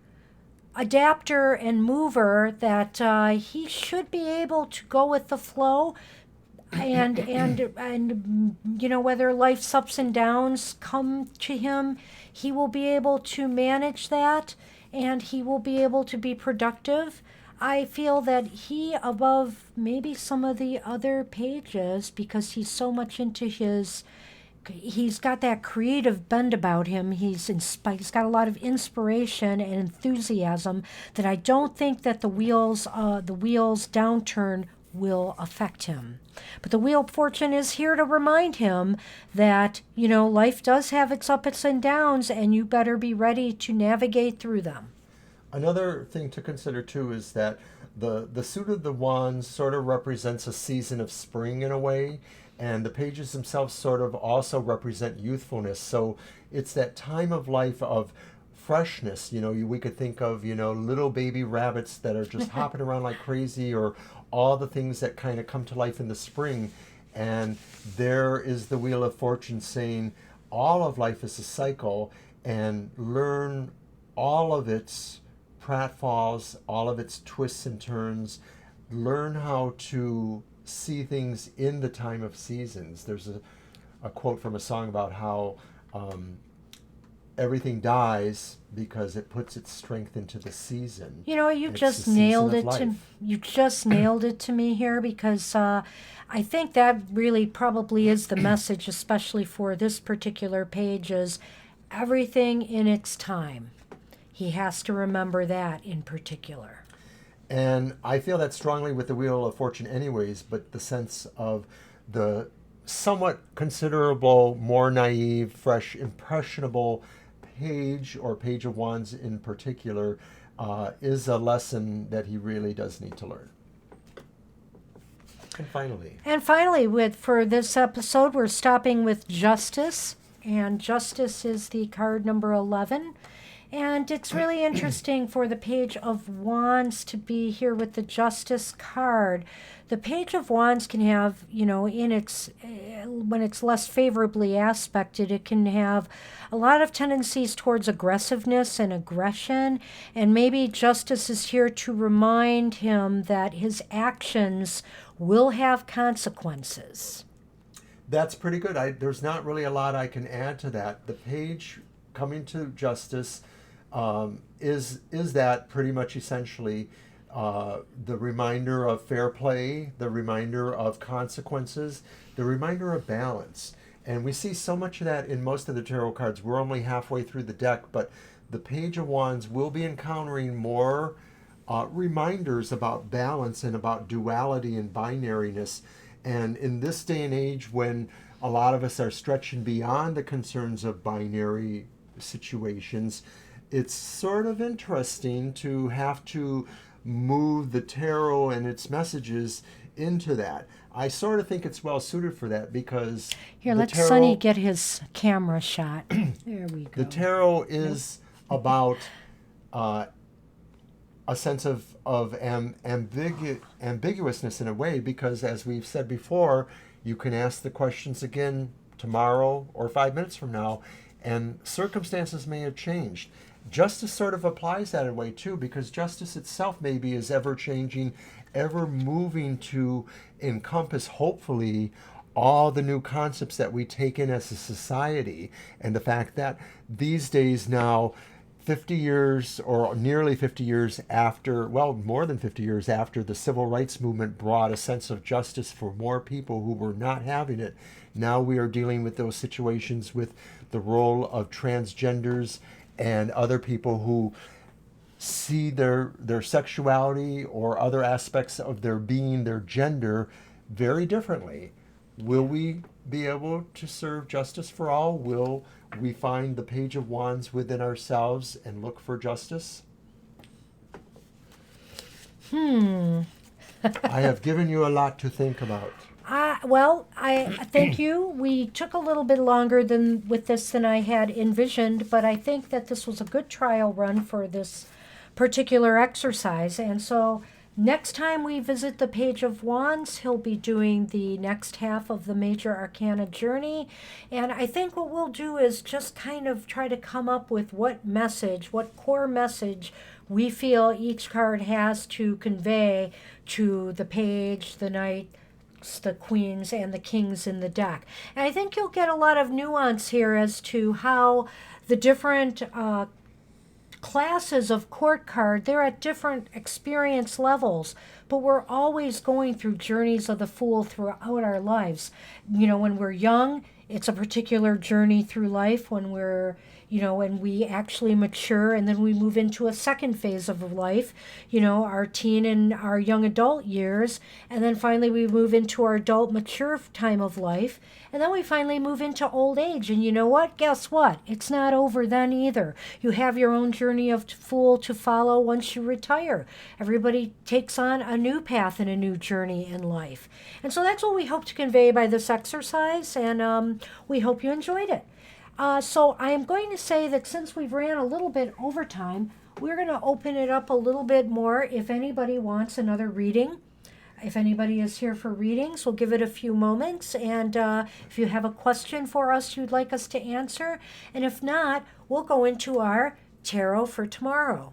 adapter and mover that he should be able to go with the flow, and whether life's ups and downs come to him, he will be able to manage that, and he will be able to be productive. I feel that he, above maybe some of the other pages, because he's so much into he's got that creative bend about him. He's got a lot of inspiration and enthusiasm that I don't think that the wheels downturn will affect him. But the Wheel of Fortune is here to remind him that, life does have its ups and downs, and you better be ready to navigate through them. Another thing to consider too is that the suit of the wands sort of represents a season of spring in a way, and the pages themselves sort of also represent youthfulness. So it's that time of life of freshness. We could think of little baby rabbits that are just hopping around like crazy, or all the things that kind of come to life in the spring. And there is the Wheel of Fortune saying all of life is a cycle, and learn all of its pratfalls, all of its twists and turns. Learn how to see things in the time of seasons. There's a quote from a song about how everything dies because it puts its strength into the season. You just nailed it to me here, because I think that really probably is the message, especially for this particular page, is everything in its time. He has to remember that in particular. And I feel that strongly with the Wheel of Fortune anyways, but the sense of the somewhat considerable, more naive, fresh, impressionable page, or Page of Wands in particular, is a lesson that he really does need to learn. And finally, for this episode, we're stopping with Justice, and Justice is the card number 11. And it's really interesting for the Page of Wands to be here with the Justice card. The Page of Wands can have, when it's less favorably aspected, it can have a lot of tendencies towards aggressiveness and aggression. And maybe Justice is here to remind him that his actions will have consequences. That's pretty good. There's not really a lot I can add to that. The page coming to Justice is that pretty much essentially the reminder of fair play, the reminder of consequences, the reminder of balance. And we see so much of that in most of the tarot cards. We're only halfway through the deck, but the Page of Wands will be encountering more reminders about balance and about duality and binariness. And in this day and age, when a lot of us are stretching beyond the concerns of binary situations, it's sort of interesting to have to move the tarot and its messages into that. I sort of think it's well suited for that, because here, let Sonny get his camera shot. There we go. The tarot is about a sense of ambiguousness in a way, because as we've said before, you can ask the questions again tomorrow or 5 minutes from now, and circumstances may have changed. justice sort of applies that way too, because justice itself maybe is ever changing, ever moving to encompass, hopefully, all the new concepts that we take in as a society. And the fact that these days now, 50 years or nearly 50 years after, well, more than 50 years after the civil rights movement brought a sense of justice for more people who were not having it, now we are dealing with those situations with the role of transgenders and other people who see their sexuality or other aspects of their being, their gender, very differently. Will we be able to serve justice for all? Will we find the Page of Wands within ourselves and look for justice? I have given you a lot to think about. Well, I thank you. We took a little bit longer than with this than I had envisioned, but I think that this was a good trial run for this particular exercise. And so next time we visit the Page of Wands, he'll be doing the next half of the Major Arcana journey. And I think what we'll do is just kind of try to come up with what message, what core message we feel each card has to convey to the Page, the Knight, the Queens, and the Kings in the deck. And I think you'll get a lot of nuance here as to how the different classes of court card, they're at different experience levels, but we're always going through journeys of the Fool throughout our lives. You know, when we're young, it's a particular journey through life. When we're, when we actually mature and then we move into a second phase of life, our teen and our young adult years, and then finally we move into our adult mature time of life, and then we finally move into old age. And you know what? Guess what? It's not over then either. You have your own journey of Fool to follow once you retire. Everybody takes on a new path and a new journey in life. And so that's what we hope to convey by this exercise, and we hope you enjoyed it. So I am going to say that since we've ran a little bit over time, we're going to open it up a little bit more if anybody wants another reading. If anybody is here for readings, we'll give it a few moments. And if you have a question for us you'd like us to answer, and if not, we'll go into our tarot for tomorrow.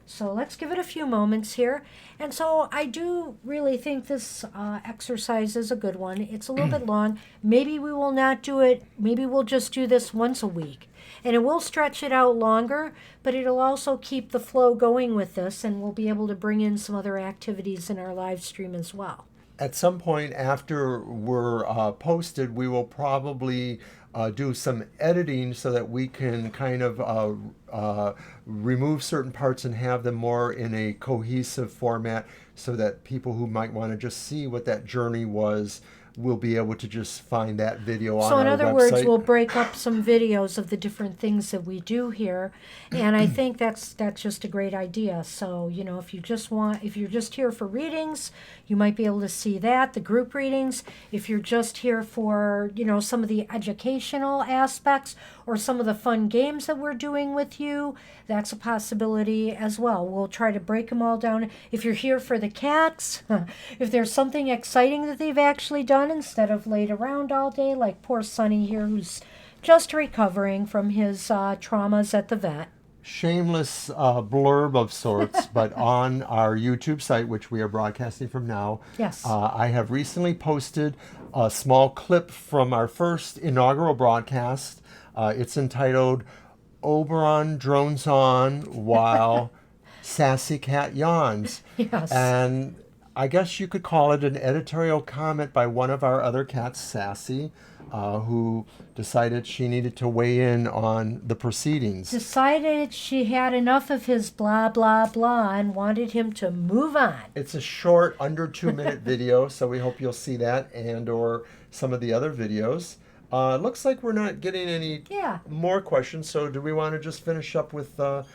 So let's give it a few moments here. And so I do really think this exercise is a good one. It's a little bit long. Maybe we will not do it. Maybe we'll just do this once a week. And it will stretch it out longer, but it'll also keep the flow going with this, and we'll be able to bring in some other activities in our live stream as well. At some point after we're posted, we will probably do some editing so that we can kind of remove certain parts and have them more in a cohesive format, so that people who might want to just see what that journey was will be able to just find that video on our website. So in other words, we'll break up some videos of the different things that we do here, and I think that's just a great idea. So, if you're just here for readings, you might be able to see that, the group readings. If you're just here for, some of the educational aspects or some of the fun games that we're doing with you, that's a possibility as well. We'll try to break them all down. If you're here for the cats, if there's something exciting that they've actually done instead of laid around all day, like poor Sonny here, who's just recovering from his traumas at the vet. Shameless blurb of sorts, but on our YouTube site, which we are broadcasting from now, yes, I have recently posted a small clip from our first inaugural broadcast. It's entitled Oberon Drones On While Sassy Cat Yawns. Yes. And I guess you could call it an editorial comment by one of our other cats, Sassy, who decided she needed to weigh in on the proceedings. Decided she had enough of his blah, blah, blah and wanted him to move on. It's a short, under 2-minute video, so we hope you'll see that and or some of the other videos. Looks like we're not getting any more questions, so do we want to just finish up with what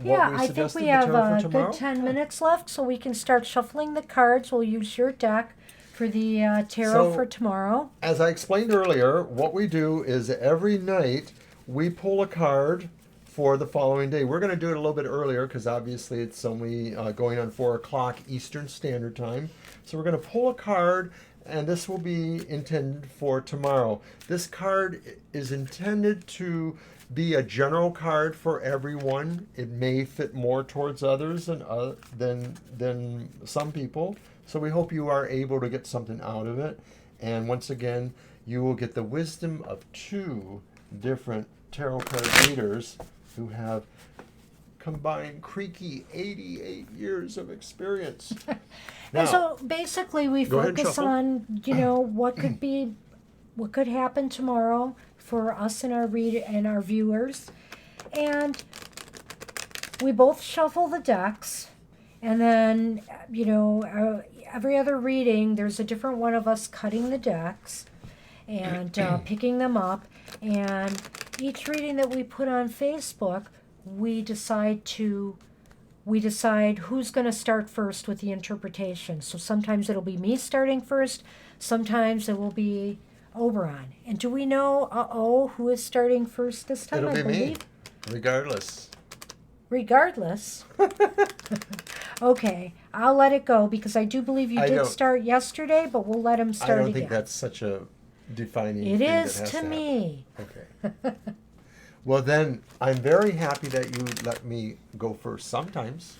we I think suggested, we the have tarot a for tomorrow? good 10 minutes left, so we can start shuffling the cards. We'll use your deck for the tarot for tomorrow. As I explained earlier, what we do is every night we pull a card for the following day. We're going to do it a little bit earlier because obviously it's only going on 4 o'clock Eastern Standard Time. So we're going to pull a card and this will be intended for tomorrow. This card is intended to be a general card for everyone. It may fit more towards others than some people. So we hope you are able to get something out of it. And once again, you will get the wisdom of 2 different tarot card readers who have combined creaky 88 years of experience. Now, And so basically we go ahead and focus shuffle. on, what could happen tomorrow for us and our viewers. And we both shuffle the decks, and then, every other reading, there's a different one of us cutting the decks and picking them up. And each reading that we put on Facebook, we decide who's going to start first with the interpretation. So sometimes it'll be me starting first, sometimes it will be Oberon. And do we know, who is starting first this time? It'll I be me, believe. regardless. Regardless. Okay, I'll let it go because I do believe you did start yesterday, but we'll let him start I don't again. think that's such a defining It thing is that has to happen. me. Okay. Well, then, I'm very happy that you let me go first sometimes.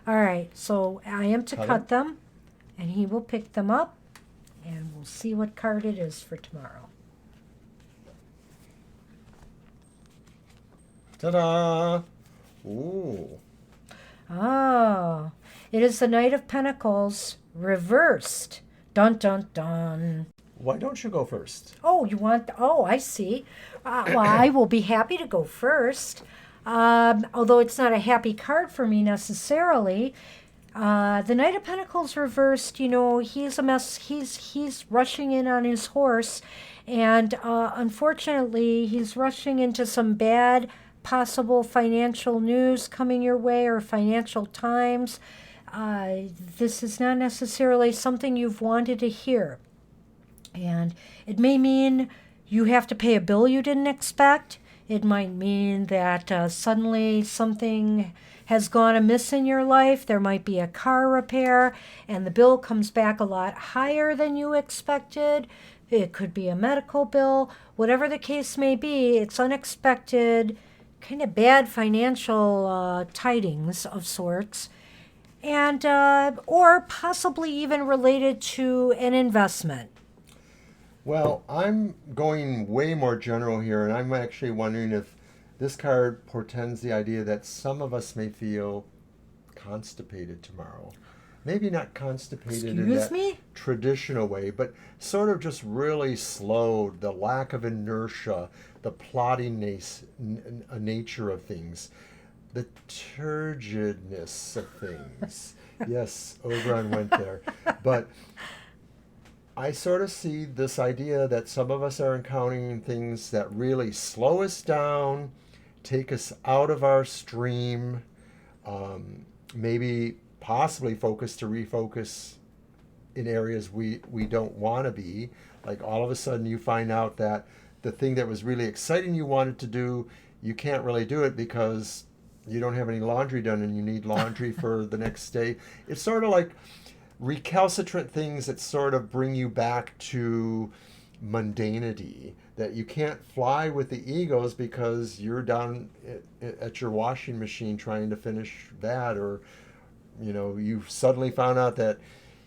All right, so I am to Cut cut them, and he will pick them up, and we'll see what card it is for tomorrow. Ta-da! Ooh. Oh, it is the Knight of Pentacles reversed. Dun, dun, dun. Why don't you go first? Oh, I see. Well, I will be happy to go first. Although it's not a happy card for me necessarily. The Knight of Pentacles reversed, he's a mess. He's rushing in on his horse, and unfortunately, he's rushing into some bad possible financial news coming your way, or financial times. This is not necessarily something you've wanted to hear. And it may mean you have to pay a bill you didn't expect. It might mean that suddenly something has gone amiss in your life. There might be a car repair and the bill comes back a lot higher than you expected. It could be a medical bill. Whatever the case may be, it's unexpected, kind of bad financial tidings of sorts. And or possibly even related to an investment. Well, I'm going way more general here, and I'm actually wondering if this card portends the idea that some of us may feel constipated tomorrow. Maybe not constipated in Excuse that me? traditional way, but sort of just really slowed, the lack of inertia, the plodding nature of things, the turgidness of things. Yes, Oberon went there. But I sort of see this idea that some of us are encountering things that really slow us down, take us out of our stream, maybe possibly refocus in areas we don't want to be. Like all of a sudden you find out that the thing that was really exciting you wanted to do, you can't really do it because you don't have any laundry done and you need laundry for the next day. It's sort of like recalcitrant things that sort of bring you back to mundanity, that you can't fly with the egos because you're down at your washing machine trying to finish that, or you suddenly found out that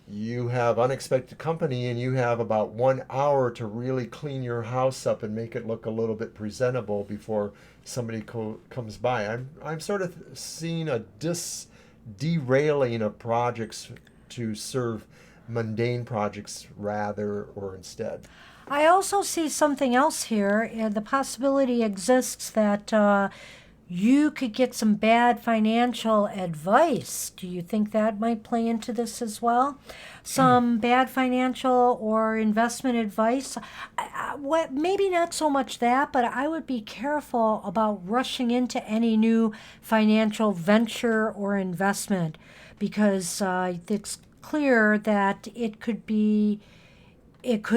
you have unexpected company and you have about 1 hour to really clean your house up and make it look a little bit presentable before somebody comes by. I'm sort of seeing a derailing of projects to serve mundane projects rather or instead. I also see something else here. The possibility exists that you could get some bad financial advice. Do you think that might play into this as well? Some bad financial or investment advice? Maybe not so much that, but I would be careful about rushing into any new financial venture or investment, because it's clear that it could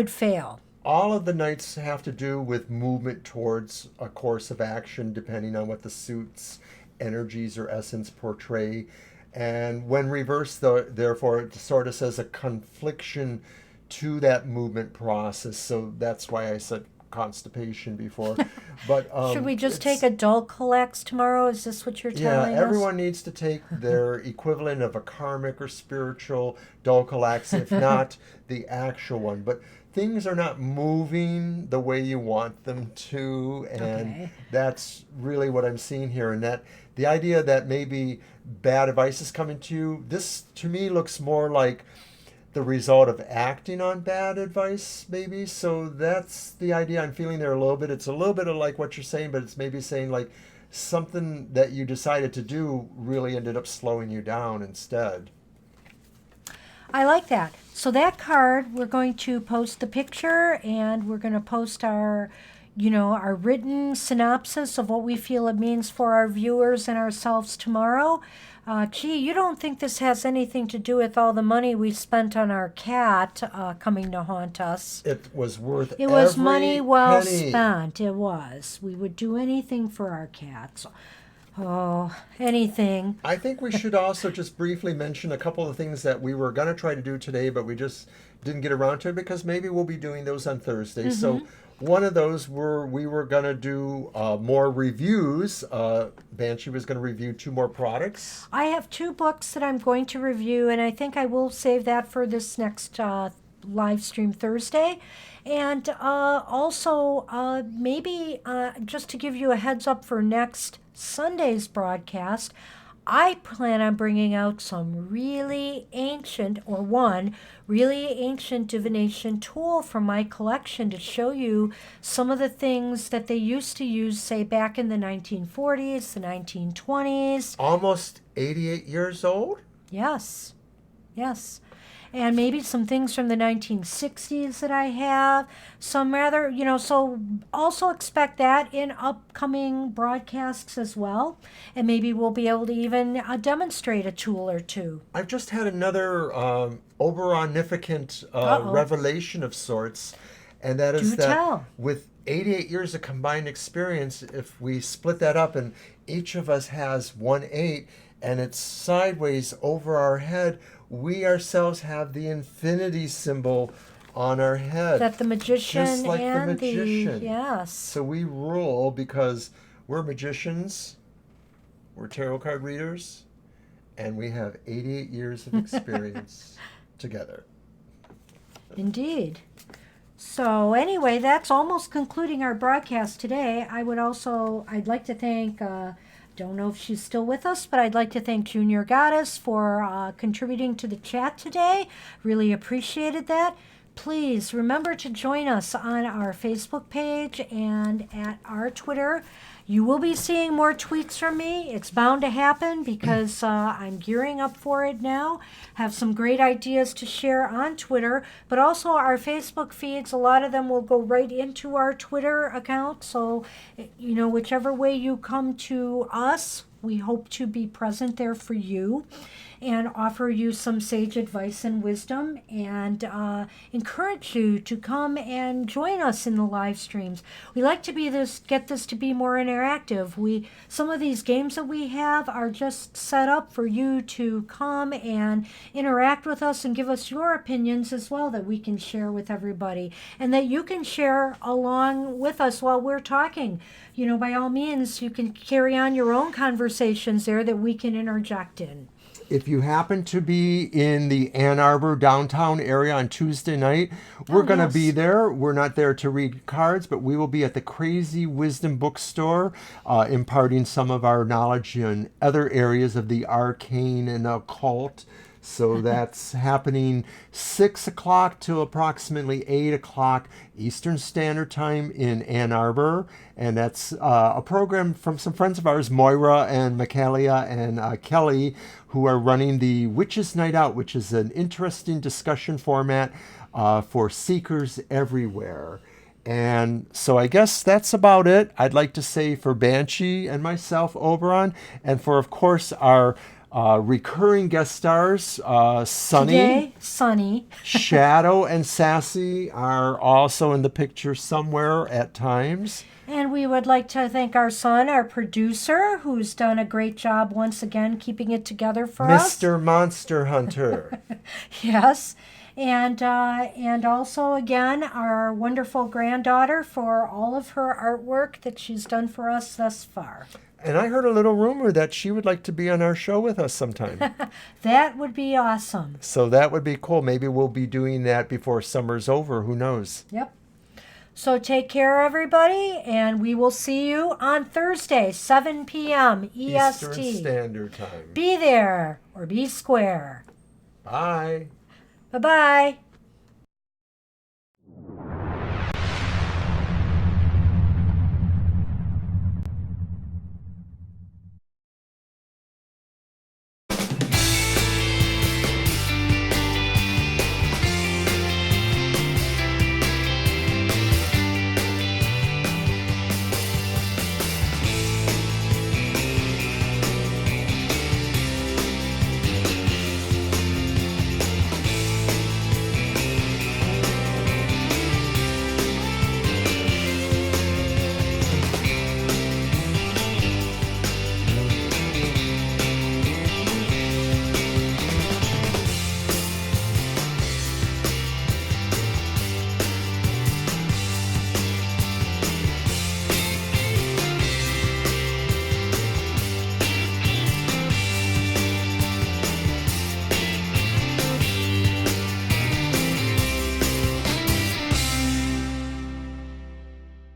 fail. All of the nights have to do with movement towards a course of action, depending on what the suit's energies or essence portray. And when reversed, therefore, it sort of says a confliction to that movement process. So that's why I said constipation before. But Should we just take a Dulcolax tomorrow? Is this what you're yeah, telling us? everyone needs to take their equivalent of a karmic or spiritual Dulcolax, if not the actual one. But things are not moving the way you want them to, and Okay. that's really what I'm seeing here. And that the idea that maybe bad advice is coming to you, this to me looks more like the result of acting on bad advice, maybe. So that's the idea I'm feeling there a little bit. It's a little bit of like what you're saying, but it's maybe saying like something that you decided to do really ended up slowing you down instead. I like that. So that card, we're going to post the picture and we're going to post our, our written synopsis of what we feel it means for our viewers and ourselves tomorrow. Gee, you don't think this has anything to do with all the money we spent on our cat coming to haunt us? It was worth It was every money well penny. spent. It was. We would do anything for our cats. Oh, anything. I think we should also just briefly mention a couple of things that we were going to try to do today, but we just didn't get around to it because maybe we'll be doing those on Thursday. So one of those we were going to do more reviews. Banshee was going to review 2 more products. I have 2 books that I'm going to review, and I think I will save that for this next live stream Thursday. And also, maybe just to give you a heads up for next Sunday's broadcast, I plan on bringing out some really ancient, or one really ancient divination tool from my collection to show you some of the things that they used to use, say, back in the 1940s, the 1920s. Almost 88 years old? Yes, yes. And maybe some things from the 1960s that I have. Some rather, so also expect that in upcoming broadcasts as well. And maybe we'll be able to even demonstrate a tool or two. I've just had another Oberonificant revelation of sorts, and that is Do that tell. with 88 years of combined experience, if we split that up and each of us has 1/8 and it's sideways over our head, we ourselves have the infinity symbol on our head. That the magician just like and the magician. yes. So we rule because we're magicians, we're tarot card readers, and we have 88 years of experience together. Indeed. So anyway, that's almost concluding our broadcast today. I'd like to thank, don't know if she's still with us, but I'd like to thank Junior Goddess for contributing to the chat today. Really appreciated that. Please remember to join us on our Facebook page and at our Twitter. You will be seeing more tweets from me. It's bound to happen because I'm gearing up for it now. Have some great ideas to share on Twitter, but also our Facebook feeds. A lot of them will go right into our Twitter account. So, whichever way you come to us, we hope to be present there for you and offer you some sage advice and wisdom and encourage you to come and join us in the live streams. We like to get this to be more interactive. Some of these games that we have are just set up for you to come and interact with us and give us your opinions as well that we can share with everybody and that you can share along with us while we're talking. By all means, you can carry on your own conversations there that we can interject in. If you happen to be in the Ann Arbor downtown area on Tuesday night, we're going to be there. We're not there to read cards, but we will be at the Crazy Wisdom Bookstore, imparting some of our knowledge in other areas of the arcane and occult. So that's happening 6 o'clock to approximately 8 o'clock Eastern Standard Time in Ann Arbor. And that's a program from some friends of ours, Moira and Michaelia and Kelly, who are running the Witches Night Out, which is an interesting discussion format for seekers everywhere. And so I guess that's about it. I'd like to say for Banshee and myself, Oberon, and for, of course, our recurring guest stars, Sunny. Today, Sunny. Shadow and Sassy are also in the picture somewhere at times. And And we would like to thank our son, our producer, who's done a great job once again keeping it together for us. Mr. Monster Hunter. Yes. And also again our wonderful granddaughter for all of her artwork that she's done for us thus far. And I heard a little rumor that she would like to be on our show with us sometime. That would be awesome. So that would be cool. Maybe we'll be doing that before summer's over. Who knows? Yep. So take care, everybody, and we will see you on Thursday, 7 p.m. EST. Eastern Standard Time. Be there or be square. Bye. Bye-bye.